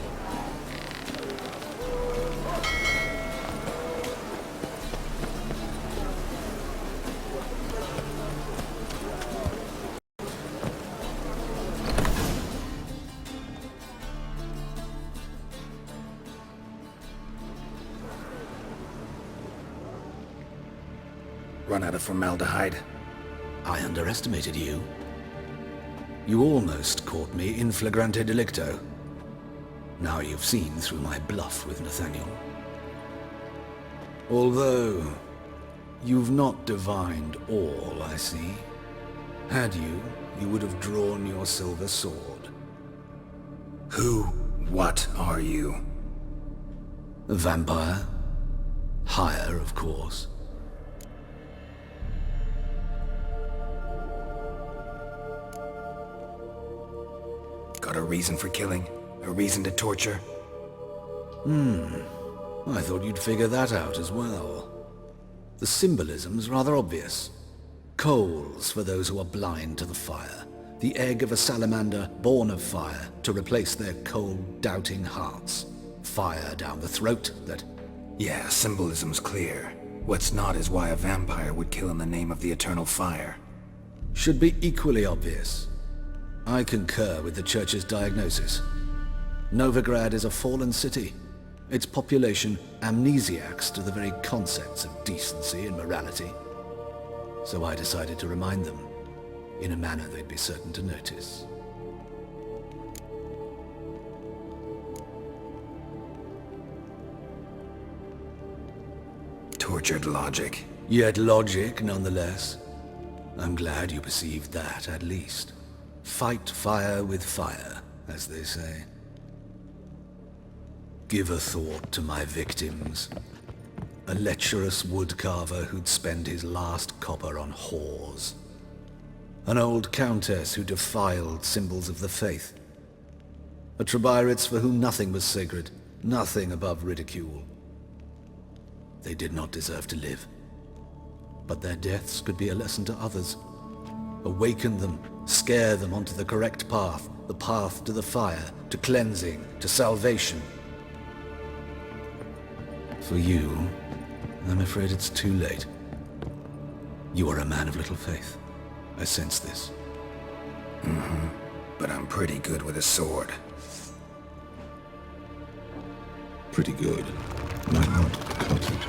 Run out of formaldehyde. I underestimated you. You almost caught me in flagrante delicto. Now you've seen through my bluff with Nathaniel. Although, you've not divined all, I see. Had you, you would have drawn your silver sword. Who, what are you? A vampire? Higher, of course. Got a reason for killing? A reason to torture? I thought you'd figure that out as well. The symbolism's rather obvious. Coals for those who are blind to the fire. The egg of a salamander born of fire to replace their cold, doubting hearts. Fire down the throat that... Yeah, symbolism's clear. What's not is why a vampire would kill in the name of the eternal fire. should be equally obvious. I concur with the Church's diagnosis. Novigrad is a fallen city. Its population amnesiacs to the very concepts of decency and morality. So I decided to remind them, in a manner they'd be certain to notice. Tortured logic. Yet logic, nonetheless. I'm glad you perceived that, at least. Fight fire with fire, as they say. Give a thought to my victims. A lecherous woodcarver who'd spend his last copper on whores. An old countess who defiled symbols of the faith. A Trebirates for whom nothing was sacred, nothing above ridicule. They did not deserve to live. But their deaths could be a lesson to others. Awaken them, scare them onto the correct path, the path to the fire, to cleansing, to salvation. For you, I'm afraid it's too late. You are a man of little faith. I sense this. Mm-hmm. But I'm pretty good with a sword. Pretty good. Might not cut it.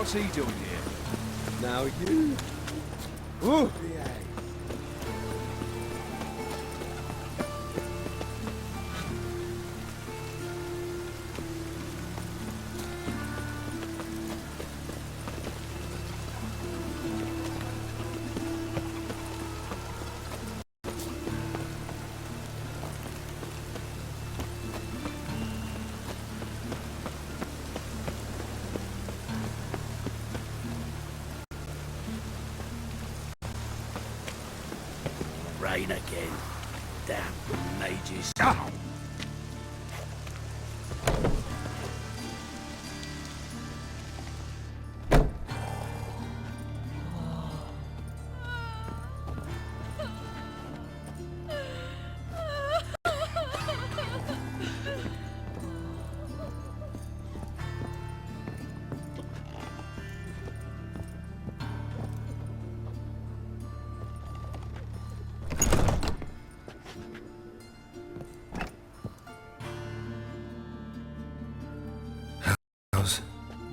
What's he doing here? Now you... Ooh! Rain again. Damn mages.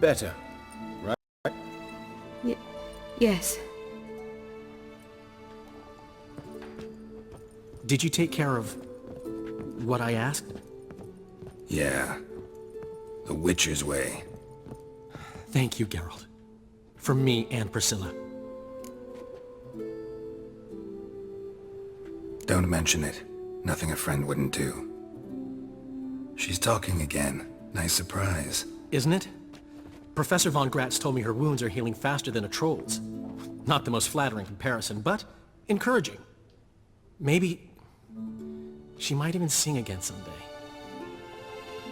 Better, right? Yes. Did you take care of what I asked? Yeah. The Witcher's way. Thank you, Geralt. From me and Priscilla. Don't mention it. Nothing a friend wouldn't do. She's talking again. Nice surprise. Isn't it? Professor von Gratz told me her wounds are healing faster than a troll's. Not the most flattering comparison, but encouraging. Maybe she might even sing again someday.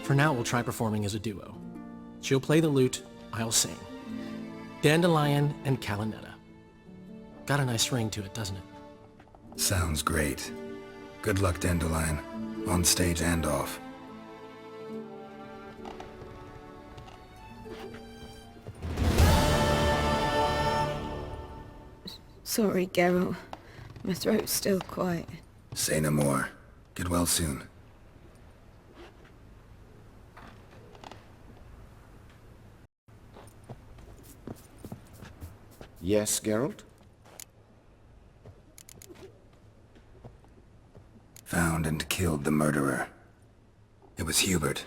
For now, we'll try performing as a duo. She'll play the lute, I'll sing. Dandelion and Calinetta. Got a nice ring to it, doesn't it? Sounds great. Good luck, Dandelion. On stage and off. Sorry, Geralt. My throat's still quite... Say no more. Get well soon. Yes, Geralt? Found and killed the murderer. It was Hubert.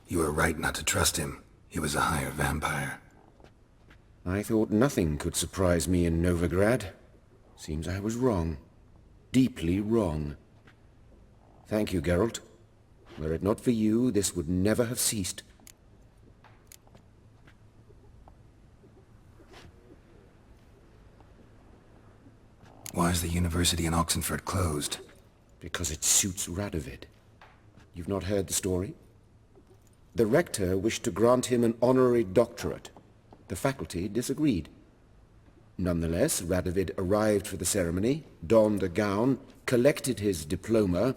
You were right not to trust him. He was a higher vampire. I thought nothing could surprise me in Novigrad. Seems I was wrong. Deeply wrong. Thank you, Geralt. Were it not for you, this would never have ceased. Why is the university in Oxenford closed? Because it suits Radovid. You've not heard the story? The rector wished to grant him an honorary doctorate. The faculty disagreed. Nonetheless, Radovid arrived for the ceremony, donned a gown, collected his diploma,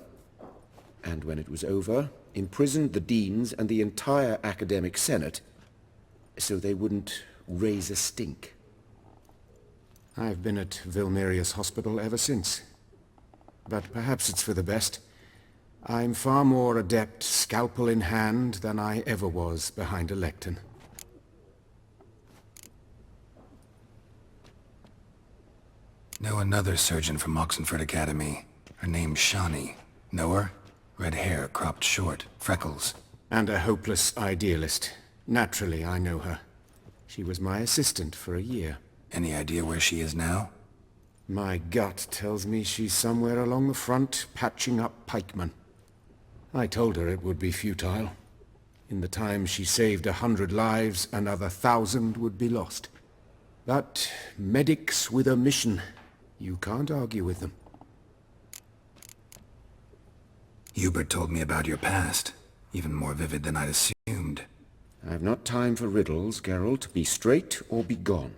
and when it was over, imprisoned the deans and the entire academic senate so they wouldn't raise a stink. I've been at Vilmerius Hospital ever since. But perhaps it's for the best. I'm far more adept scalpel in hand than I ever was behind a lectern. Know another surgeon from Oxenford Academy. Her name's Shawnee. Know her? Red hair, cropped short, freckles. And a hopeless idealist. Naturally, I know her. She was my assistant for a year. Any idea where she is now? My gut tells me she's somewhere along the front, patching up pikemen. I told her it would be futile. In the time she saved 100 lives, another 1,000 would be lost. But medics with a mission. You can't argue with them. Hubert told me about your past. Even more vivid than I'd assumed. I've not time for riddles, Geralt. Be straight or be gone.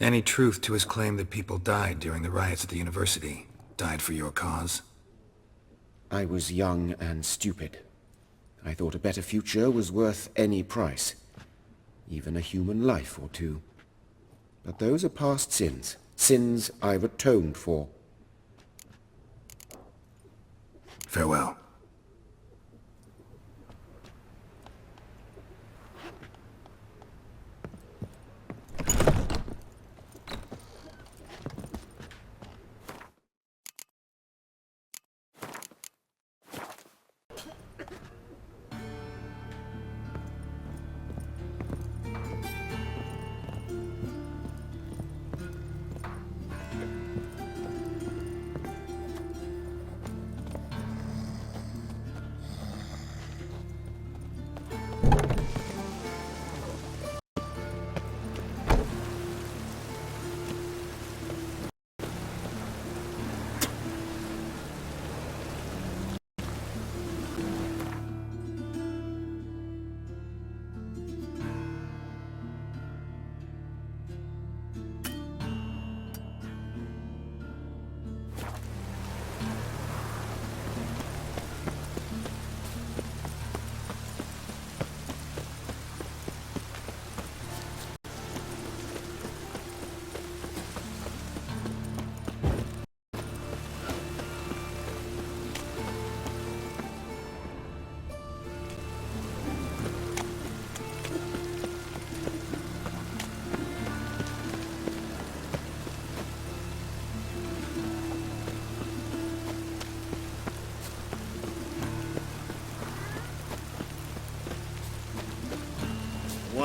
Any truth to his claim that people died during the riots at the university? Died for your cause? I was young and stupid. I thought a better future was worth any price. Even a human life or two. But those are past sins. Sins I've atoned for. Farewell.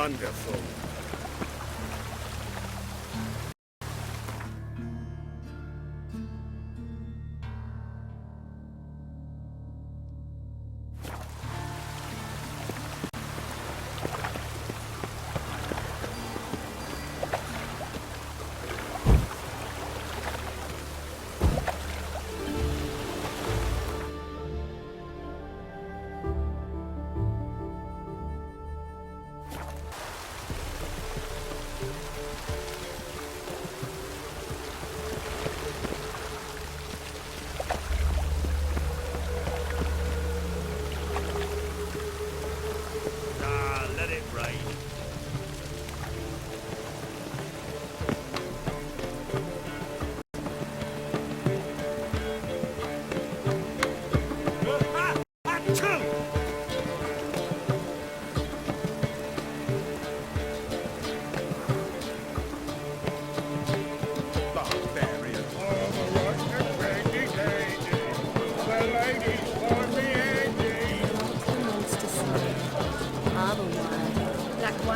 Wonderful. Let it rain.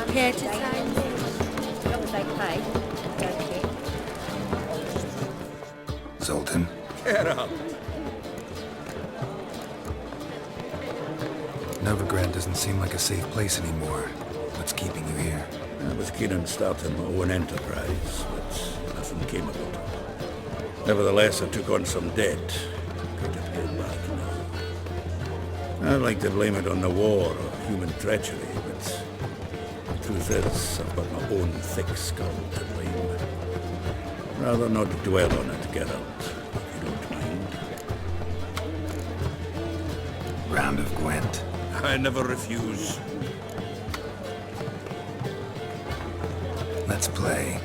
Care to say? As long as they pay, don't care. Zoltan, Get up. Novigrad doesn't seem like a safe place anymore. What's keeping you here? I was keen on starting my own enterprise, but nothing came of it. Nevertheless, I took on some debt. Got it paid back now. I'd like to blame it on the war or human treachery, but the truth is, I've got my own thick skull to blame. Rather not dwell on it, Geralt, if you don't mind. Round of Gwent. I never refuse. Let's play.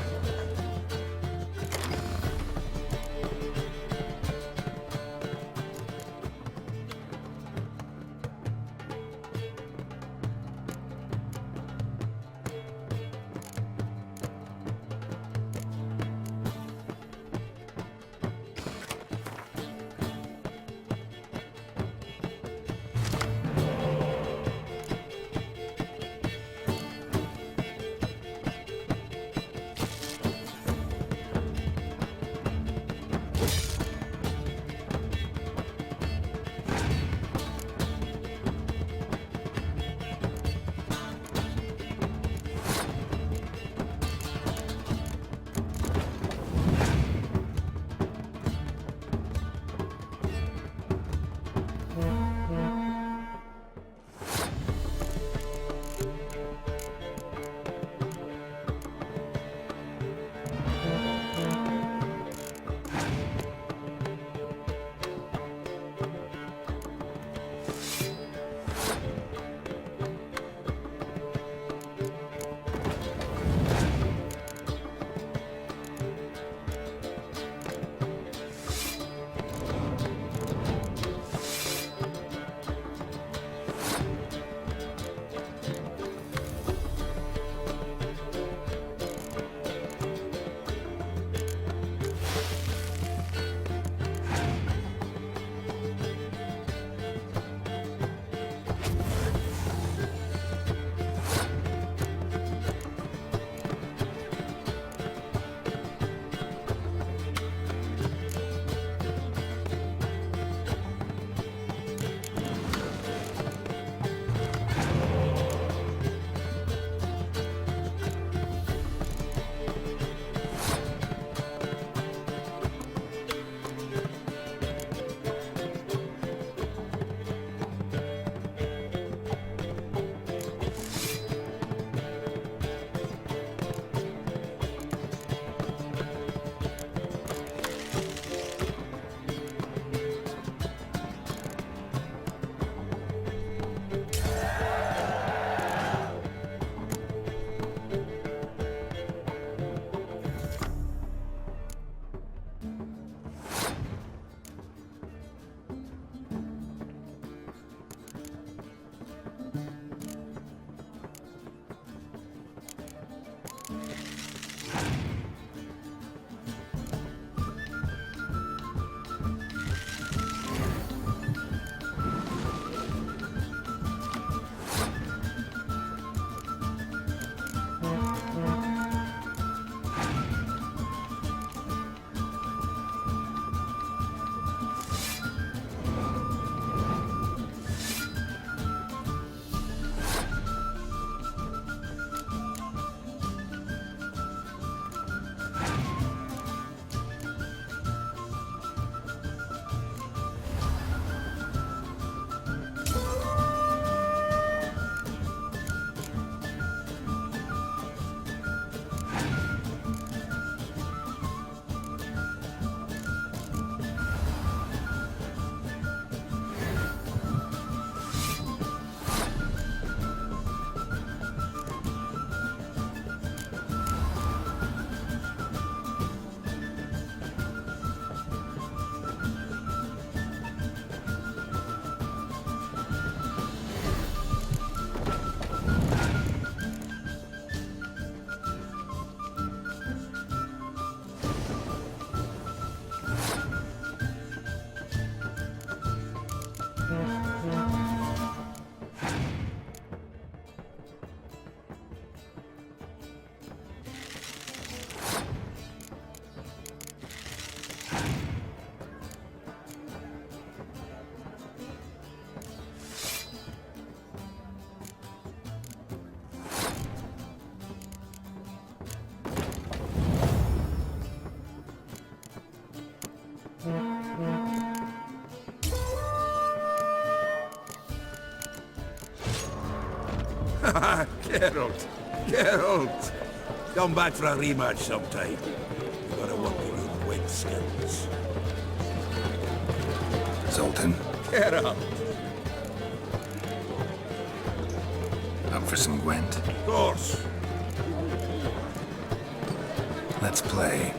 Geralt! Geralt! Come back for a rematch sometime. You gotta work on your wit skills. Zoltan, Geralt! up for some Gwent? Of course. Let's play.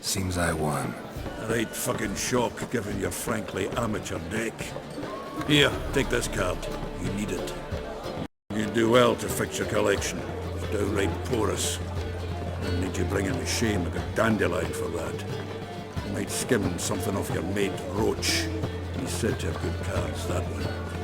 Seems I won. Right fucking shock given your frankly amateur deck. Here, take this card. You need it. You'd do well to fix your collection. It's downright porous. I'll need you bringing me shame like a dandelion for that. You might skim something off your mate Roach. He's said to have good cards, that one.